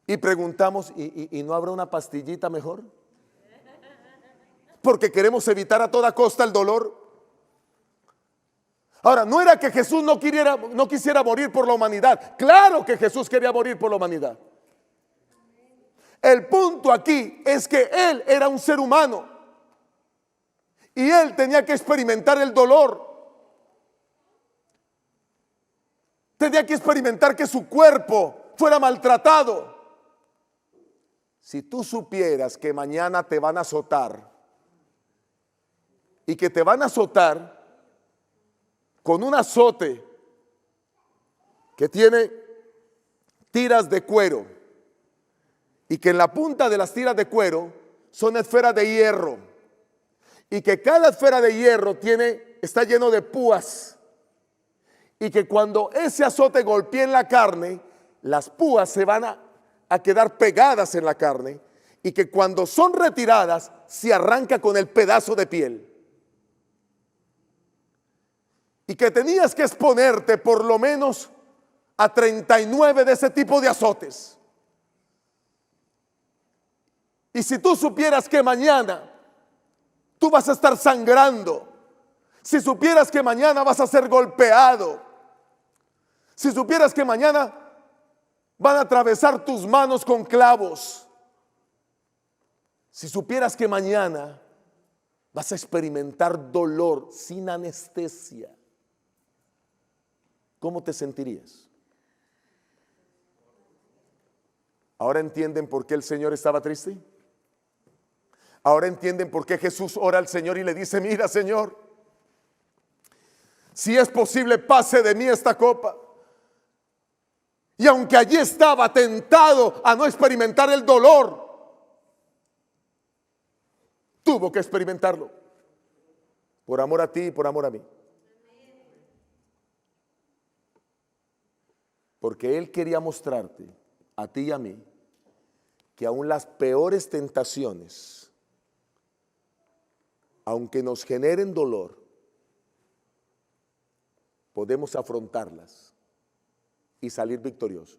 y preguntamos: ¿y no habrá una pastillita mejor? Porque queremos evitar a toda costa el dolor. Ahora, no era que Jesús no quisiera morir por la humanidad. Claro que Jesús quería morir por la humanidad. El punto aquí es que Él era un ser humano y Él tenía que experimentar el dolor. Tenía que experimentar que su cuerpo fuera maltratado. Si tú supieras que mañana te van a azotar, y que te van a azotar con un azote que tiene tiras de cuero, y que en la punta de las tiras de cuero son esferas de hierro, y que cada esfera de hierro está lleno de púas, y que cuando ese azote golpee en la carne, las púas se van a quedar pegadas en la carne, y que cuando son retiradas se arranca con el pedazo de piel, y que tenías que exponerte por lo menos a 39 de ese tipo de azotes. Y si tú supieras que mañana tú vas a estar sangrando, si supieras que mañana vas a ser golpeado, si supieras que mañana van a atravesar tus manos con clavos, si supieras que mañana vas a experimentar dolor sin anestesia, ¿cómo te sentirías? ¿Ahora entienden por qué el Señor estaba triste? ¿Ahora entienden por qué Jesús ora al Señor y le dice: mira, Señor, si es posible, pase de mí esta copa? Y aunque allí estaba tentado a no experimentar el dolor, tuvo que experimentarlo. Por amor a ti y por amor a mí. Porque Él quería mostrarte, a ti y a mí, que aún las peores tentaciones, aunque nos generen dolor, podemos afrontarlas y salir victoriosos.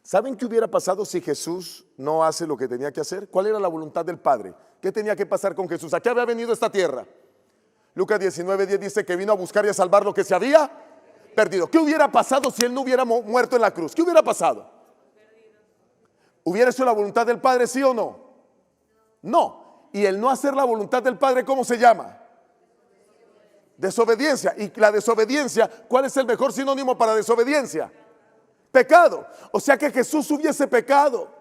¿Saben qué hubiera pasado si Jesús no hace lo que tenía que hacer? ¿Cuál era la voluntad del Padre? ¿Qué tenía que pasar con Jesús? ¿A qué había venido esta tierra? Lucas 19:10 dice que vino a buscar y a salvar lo que se había perdido. ¿Qué hubiera pasado si Él no hubiera muerto en la cruz? ¿Qué hubiera pasado? ¿Hubiera sido la voluntad del Padre, sí o no? No. Y el no hacer la voluntad del Padre, ¿cómo se llama? Desobediencia. Y la desobediencia, ¿cuál es el mejor sinónimo para desobediencia? Pecado. O sea que Jesús hubiese pecado.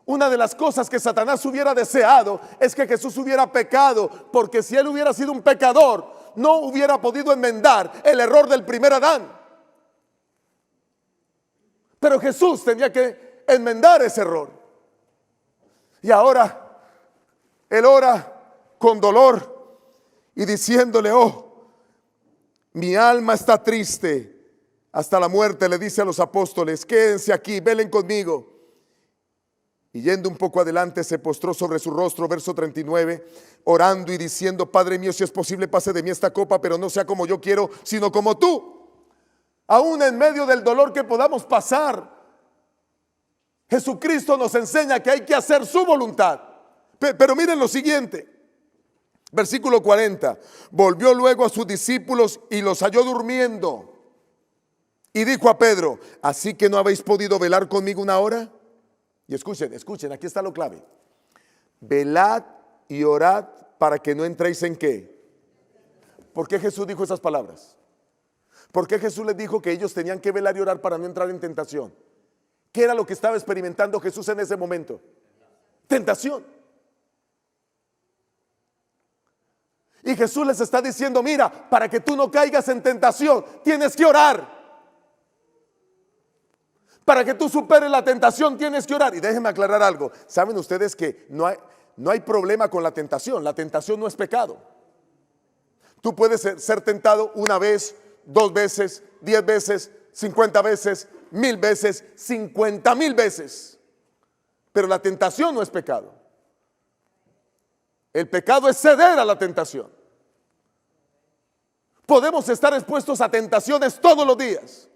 Una de las cosas que Satanás hubiera deseado es que Jesús hubiera pecado, porque si Él hubiera sido un pecador, no hubiera podido enmendar el error del primer Adán. Pero Jesús tenía que enmendar ese error. Y ahora Él ora con dolor y diciéndole: oh, mi alma está triste hasta la muerte. Le dice a los apóstoles: quédense aquí, velen conmigo. Y yendo un poco adelante, se postró sobre su rostro, verso 39, orando y diciendo: Padre mío, si es posible, pase de mí esta copa, pero no sea como yo quiero, sino como tú. Aún en medio del dolor que podamos pasar, Jesucristo nos enseña que hay que hacer su voluntad. Pero miren lo siguiente, versículo 40. Volvió luego a sus discípulos y los halló durmiendo. Y dijo a Pedro: ¿así que no habéis podido velar conmigo una hora? Y escuchen, aquí está lo clave. Velad y orad para que no entréis en ¿qué? ¿Por qué Jesús dijo esas palabras? ¿Por qué Jesús les dijo que ellos tenían que velar y orar para no entrar en tentación? ¿Qué era lo que estaba experimentando Jesús en ese momento? Tentación. Y Jesús les está diciendo: mira, para que tú no caigas en tentación, tienes que orar. Para que tú superes la tentación, tienes que orar. Y déjenme aclarar algo. Saben ustedes que no hay problema con la tentación. La tentación no es pecado. Tú puedes ser tentado una vez, 2 veces, 10 veces, 50 veces, 1000 veces, 50,000 veces. Pero la tentación no es pecado. El pecado es ceder a la tentación. Podemos estar expuestos a tentaciones todos los días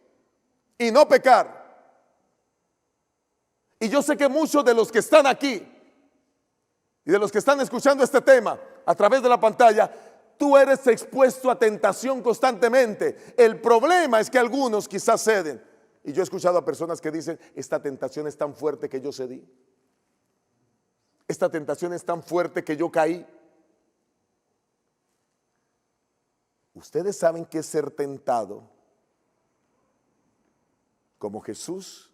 y no pecar. Y yo sé que muchos de los que están aquí y de los que están escuchando este tema a través de la pantalla, tú eres expuesto a tentación constantemente. El problema es que algunos quizás ceden. Y yo he escuchado a personas que dicen: esta tentación es tan fuerte que yo cedí. Esta tentación es tan fuerte que yo caí. Ustedes saben qué es ser tentado como Jesús.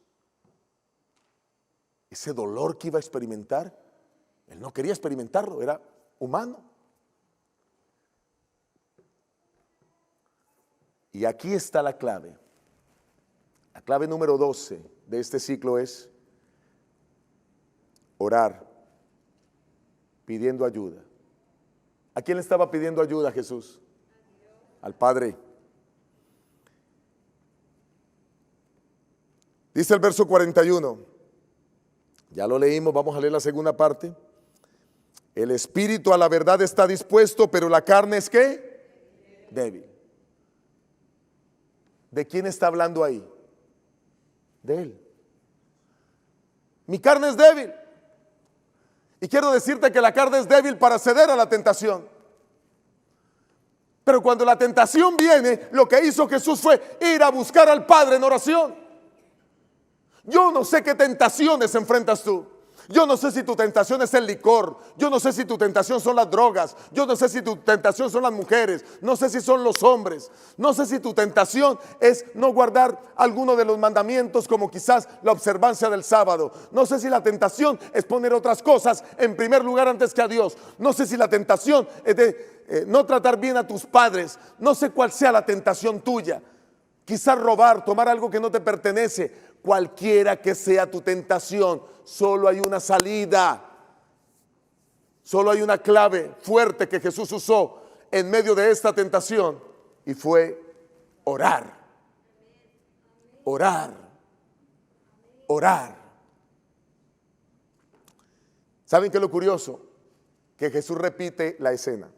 Ese dolor que iba a experimentar, Él no quería experimentarlo, era humano. Y aquí está la clave. La clave número 12 de este ciclo es orar pidiendo ayuda. ¿A quién le estaba pidiendo ayuda Jesús? Al Padre. Dice el verso 41. Ya lo leímos, vamos a leer la segunda parte. El espíritu a la verdad está dispuesto, pero la carne es ¿qué? Débil. ¿De quién está hablando ahí? De Él. Mi carne es débil. Y quiero decirte que la carne es débil para ceder a la tentación. Pero cuando la tentación viene, lo que hizo Jesús fue ir a buscar al Padre en oración. Yo no sé qué tentaciones enfrentas tú. Yo no sé si tu tentación es el licor. Yo no sé si tu tentación son las drogas. Yo no sé si tu tentación son las mujeres. No sé si son los hombres. No sé si tu tentación es no guardar alguno de los mandamientos, como quizás la observancia del sábado. No sé si la tentación es poner otras cosas en primer lugar antes que a Dios. No sé si la tentación es de no tratar bien a tus padres. No sé cuál sea la tentación tuya. Quizás robar, tomar algo que no te pertenece. Cualquiera que sea tu tentación, solo hay una salida. Solo hay una clave fuerte que Jesús usó en medio de esta tentación y fue orar. Orar. Orar. ¿Saben qué es lo curioso? Que Jesús repite la escena.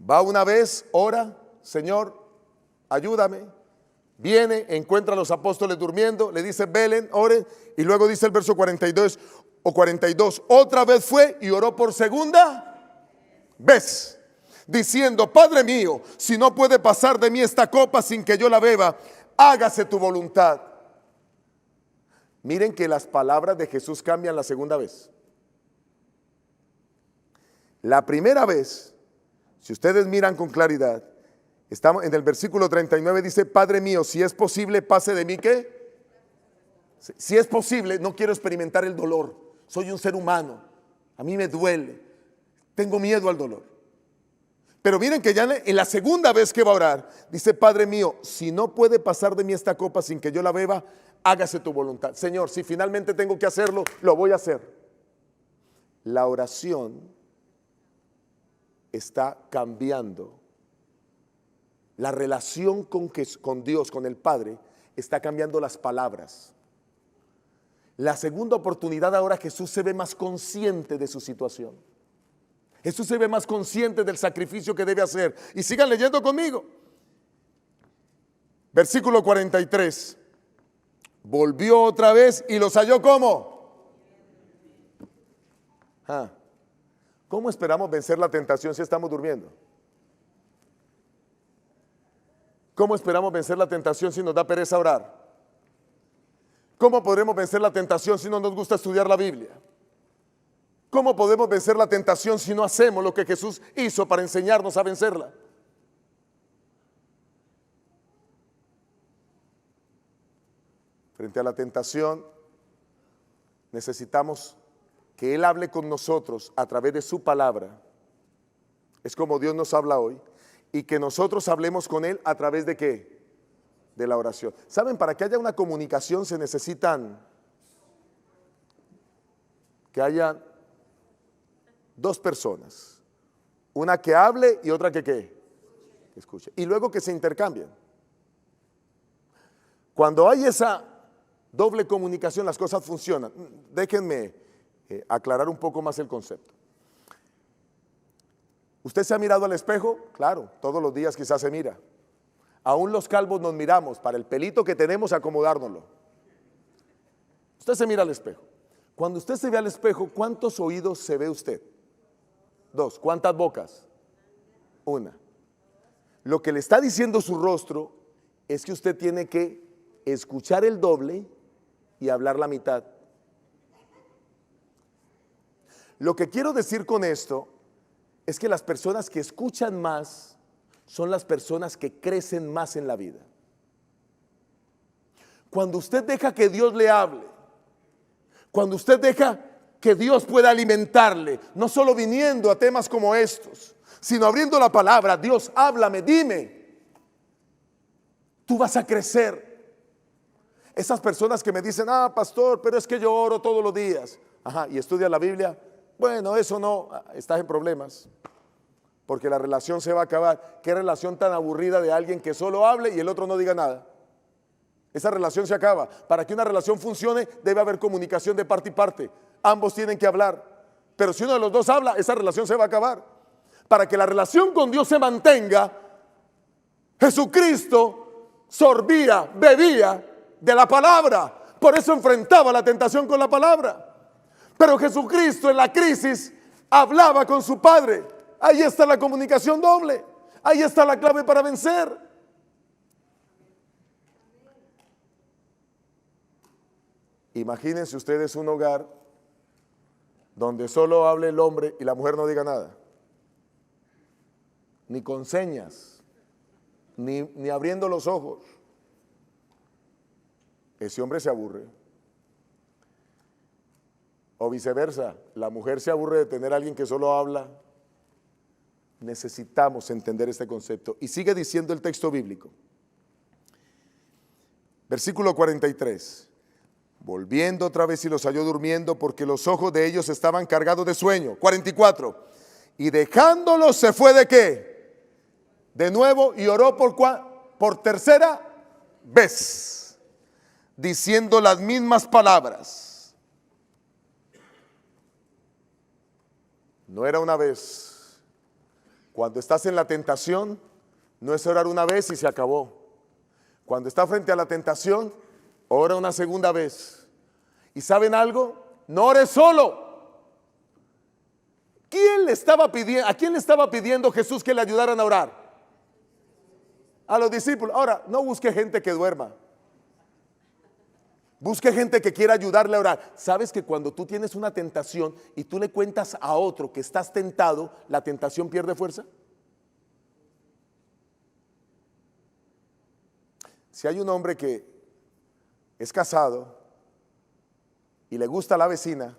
Va una vez, ora, Señor, ayúdame. Viene, encuentra a los apóstoles durmiendo, le dice, velen, oren, y luego dice el verso 42 o 42, otra vez fue y oró por segunda vez, diciendo, Padre mío, si no puede pasar de mí esta copa sin que yo la beba, hágase tu voluntad. Miren que las palabras de Jesús cambian la segunda vez. La primera vez, si ustedes miran con claridad, estamos en el versículo 39, dice, Padre mío, si es posible, pase de mí, ¿qué? Si es posible, no quiero experimentar el dolor. Soy un ser humano, a mí me duele, tengo miedo al dolor. Pero miren que ya en la segunda vez que va a orar, dice, Padre mío, si no puede pasar de mí esta copa sin que yo la beba, hágase tu voluntad. Señor, si finalmente tengo que hacerlo, lo voy a hacer. La oración está cambiando. La relación con Dios, con el Padre, está cambiando las palabras. La segunda oportunidad ahora Jesús se ve más consciente de su situación. Jesús se ve más consciente del sacrificio que debe hacer. Y sigan leyendo conmigo. Versículo 43. Volvió otra vez y los halló ¿cómo? ¿Cómo esperamos vencer la tentación si estamos durmiendo? ¿Cómo esperamos vencer la tentación si nos da pereza orar? ¿Cómo podremos vencer la tentación si no nos gusta estudiar la Biblia? ¿Cómo podemos vencer la tentación si no hacemos lo que Jesús hizo para enseñarnos a vencerla? Frente a la tentación, necesitamos que Él hable con nosotros a través de su palabra. Es como Dios nos habla hoy. Y que nosotros hablemos con Él a través de ¿qué? De la oración. ¿Saben? Para que haya una comunicación se necesitan que haya dos personas. Una que hable y otra que ¿qué? Que escuche. Y luego que se intercambien. Cuando hay esa doble comunicación, las cosas funcionan. Déjenme aclarar un poco más el concepto. ¿Usted se ha mirado al espejo? Claro, todos los días quizás se mira. Aún los calvos nos miramos para el pelito que tenemos acomodárnoslo. Usted se mira al espejo. Cuando usted se ve al espejo, ¿cuántos oídos se ve usted? 2. ¿Cuántas bocas? 1. Lo que le está diciendo su rostro es que usted tiene que escuchar el doble y hablar la mitad. Lo que quiero decir con esto es que las personas que escuchan más son las personas que crecen más en la vida. Cuando usted deja que Dios le hable, cuando usted deja que Dios pueda alimentarle, no solo viniendo a temas como estos, sino abriendo la palabra, Dios, háblame, dime, tú vas a crecer. Esas personas que me dicen, pastor, pero es que yo oro todos los días, y estudia la Biblia. Bueno, eso no, estás en problemas, porque la relación se va a acabar. ¿Qué relación tan aburrida de alguien que solo hable y el otro no diga nada? Esa relación se acaba. Para que una relación funcione debe haber comunicación de parte y parte. Ambos tienen que hablar, pero si uno de los dos habla, esa relación se va a acabar. Para que la relación con Dios se mantenga, Jesucristo sorbía, bebía de la palabra. Por eso enfrentaba la tentación con la palabra. Pero Jesucristo en la crisis hablaba con su Padre. Ahí está la comunicación doble. Ahí está la clave para vencer. Imagínense ustedes un hogar donde solo hable el hombre y la mujer no diga nada. Ni con señas, ni abriendo los ojos. Ese hombre se aburre. O viceversa, la mujer se aburre de tener a alguien que solo habla. Necesitamos entender este concepto. Y sigue diciendo el texto bíblico. Versículo 43. Volviendo otra vez y los halló durmiendo porque los ojos de ellos estaban cargados de sueño. 44. Y dejándolos se fue ¿de qué? De nuevo y oró por tercera vez, diciendo las mismas palabras. No era una vez. Cuando estás en la tentación, no es orar una vez y se acabó. Cuando está frente a la tentación, ora una segunda vez. ¿Y saben algo? No ores solo. ¿A quién le estaba pidiendo Jesús que le ayudaran a orar? A los discípulos. Ahora, no busque gente que duerma. Busque gente que quiera ayudarle a orar. ¿Sabes que cuando tú tienes una tentación y tú le cuentas a otro que estás tentado, la tentación pierde fuerza? Si hay un hombre que es casado y le gusta a la vecina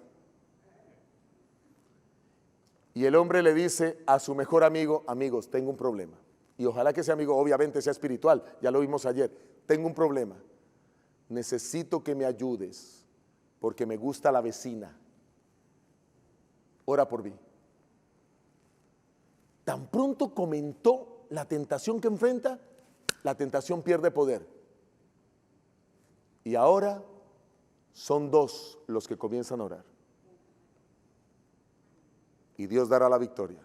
y el hombre le dice a su mejor amigo: amigos, tengo un problema, y ojalá que ese amigo obviamente sea espiritual, ya lo vimos ayer, tengo un problema, necesito que me ayudes porque me gusta la vecina, ora por mí. Tan pronto comentó la tentación que enfrenta, la tentación pierde poder. Y ahora son dos los que comienzan a orar. Y Dios dará la victoria.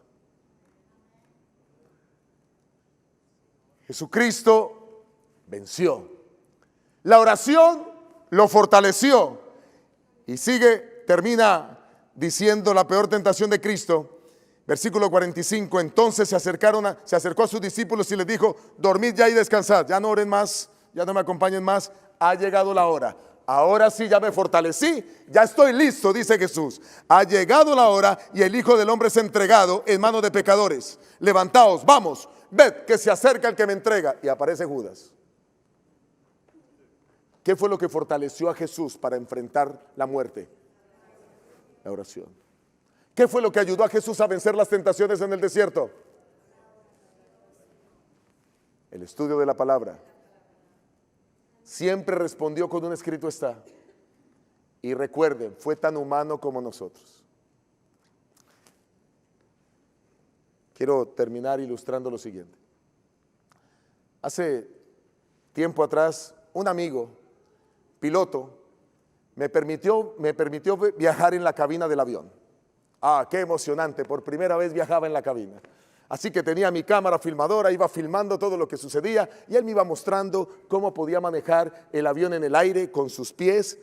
Jesucristo venció. La oración lo fortaleció. Y termina diciendo la peor tentación de Cristo. Versículo 45, entonces se acercó a sus discípulos y les dijo: dormid ya y descansad, ya no oren más, ya no me acompañen más, ha llegado la hora. Ahora sí ya me fortalecí, ya estoy listo, dice Jesús. Ha llegado la hora y el Hijo del Hombre es entregado en manos de pecadores. Levantaos, vamos, ved que se acerca el que me entrega. Y aparece Judas. ¿Qué fue lo que fortaleció a Jesús para enfrentar la muerte? La oración. ¿Qué fue lo que ayudó a Jesús a vencer las tentaciones en el desierto? El estudio de la palabra. Siempre respondió con un escrito está. Y recuerden, fue tan humano como nosotros. Quiero terminar ilustrando lo siguiente. Hace tiempo atrás, un amigo, piloto, me permitió viajar en la cabina del avión. Ah, qué emocionante, por primera vez viajaba en la cabina. Así que tenía mi cámara filmadora, iba filmando todo lo que sucedía y él me iba mostrando cómo podía manejar el avión en el aire con sus pies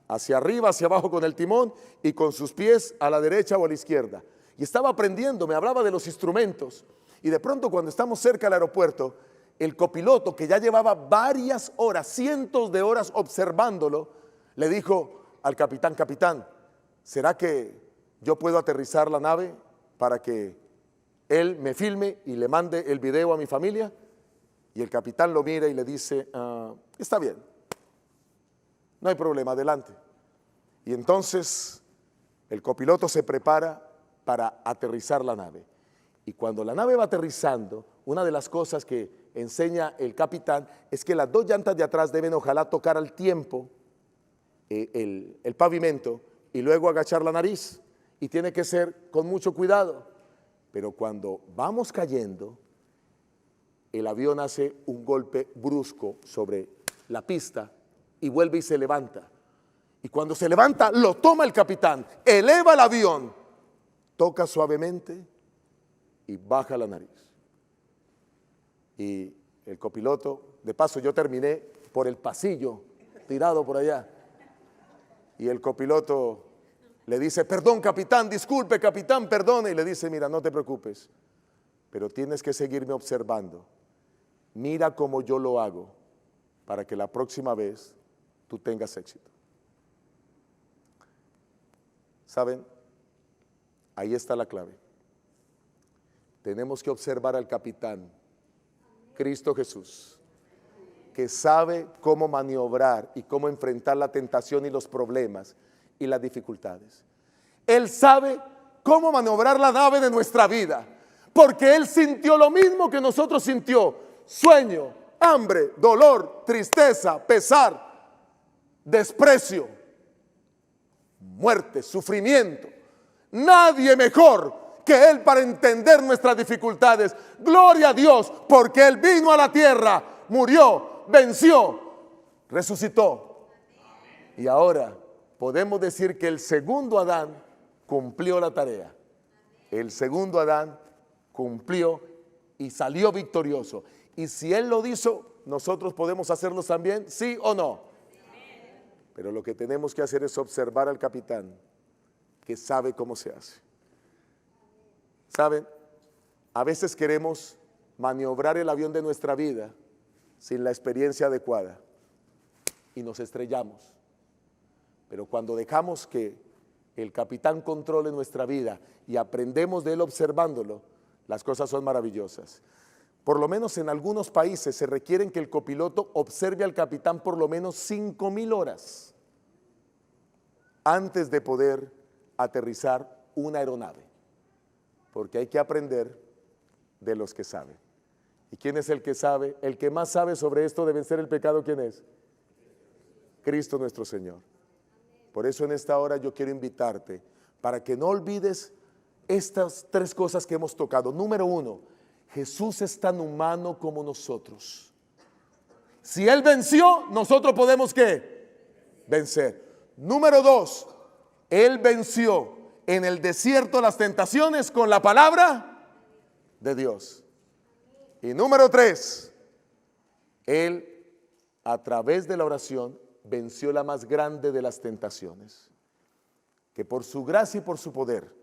hacia arriba, hacia abajo con el timón y con sus pies a la derecha o a la izquierda. Y estaba aprendiendo, me hablaba de los instrumentos y de pronto cuando estamos cerca del aeropuerto, el copiloto que ya llevaba varias horas, cientos de horas observándolo, le dijo al capitán: capitán, ¿será que yo puedo aterrizar la nave para que él me filme y le mande el video a mi familia? Y el capitán lo mira y le dice: está bien, no hay problema, adelante. Y entonces el copiloto se prepara para aterrizar la nave. Y cuando la nave va aterrizando, una de las cosas que enseña el capitán es que las dos llantas de atrás deben ojalá tocar al tiempo el pavimento y luego agachar la nariz. Y tiene que ser con mucho cuidado. Pero cuando vamos cayendo, el avión hace un golpe brusco sobre la pista y vuelve y se levanta. Y cuando se levanta, lo toma el capitán, eleva el avión, toca suavemente y baja la nariz. Y el copiloto, de paso yo terminé por el pasillo, tirado por allá. Y el copiloto le dice: perdón, capitán, disculpe, capitán, perdone. Y le dice: mira, no te preocupes, pero tienes que seguirme observando. Mira cómo yo lo hago para que la próxima vez tú tengas éxito. ¿Saben? Ahí está la clave. Tenemos que observar al capitán, Cristo Jesús, que sabe cómo maniobrar y cómo enfrentar la tentación y los problemas y las dificultades. Él sabe cómo maniobrar la nave de nuestra vida, porque Él sintió lo mismo que nosotros sintió: sueño, hambre, dolor, tristeza, pesar, desprecio, muerte, sufrimiento. Nadie mejor que Él para entender nuestras dificultades. Gloria a Dios, porque Él vino a la tierra, murió, venció, resucitó. Y ahora podemos decir que el segundo Adán cumplió la tarea. El segundo Adán cumplió y salió victorioso. Y si Él lo hizo, nosotros podemos hacerlo también, ¿sí o no? Pero lo que tenemos que hacer es observar al capitán, que sabe cómo se hace. ¿Saben? A veces queremos maniobrar el avión de nuestra vida sin la experiencia adecuada y nos estrellamos. Pero cuando dejamos que el capitán controle nuestra vida y aprendemos de él observándolo, las cosas son maravillosas. Por lo menos en algunos países se requieren que el copiloto observe al capitán por lo menos 5,000 horas antes de poder aterrizar una aeronave, porque hay que aprender de los que saben. ¿Y quién es el que sabe? El que más sabe sobre esto de vencer el pecado, ¿quién es? Cristo nuestro Señor. Por eso en esta hora yo quiero invitarte para que no olvides estas 3 cosas que hemos tocado. Número 1, Jesús es tan humano como nosotros. Si Él venció, nosotros podemos ¿qué? Vencer. Número 2, Él venció en el desierto las tentaciones con la palabra de Dios. Y número 3, Él a través de la oración venció la más grande de las tentaciones. Que por su gracia y por su poder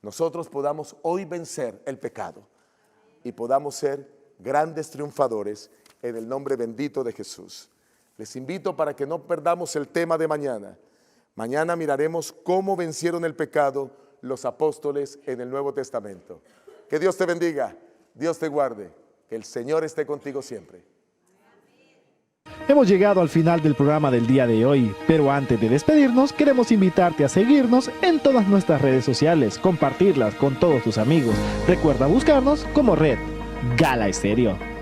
nosotros podamos hoy vencer el pecado y podamos ser grandes triunfadores en el nombre bendito de Jesús. Les invito para que no perdamos el tema de mañana. Mañana miraremos cómo vencieron el pecado los apóstoles en el Nuevo Testamento. Que Dios te bendiga, Dios te guarde, que el Señor esté contigo siempre. Hemos llegado al final del programa del día de hoy, pero antes de despedirnos queremos invitarte a seguirnos en todas nuestras redes sociales, compartirlas con todos tus amigos. Recuerda buscarnos como Red Gala Estéreo.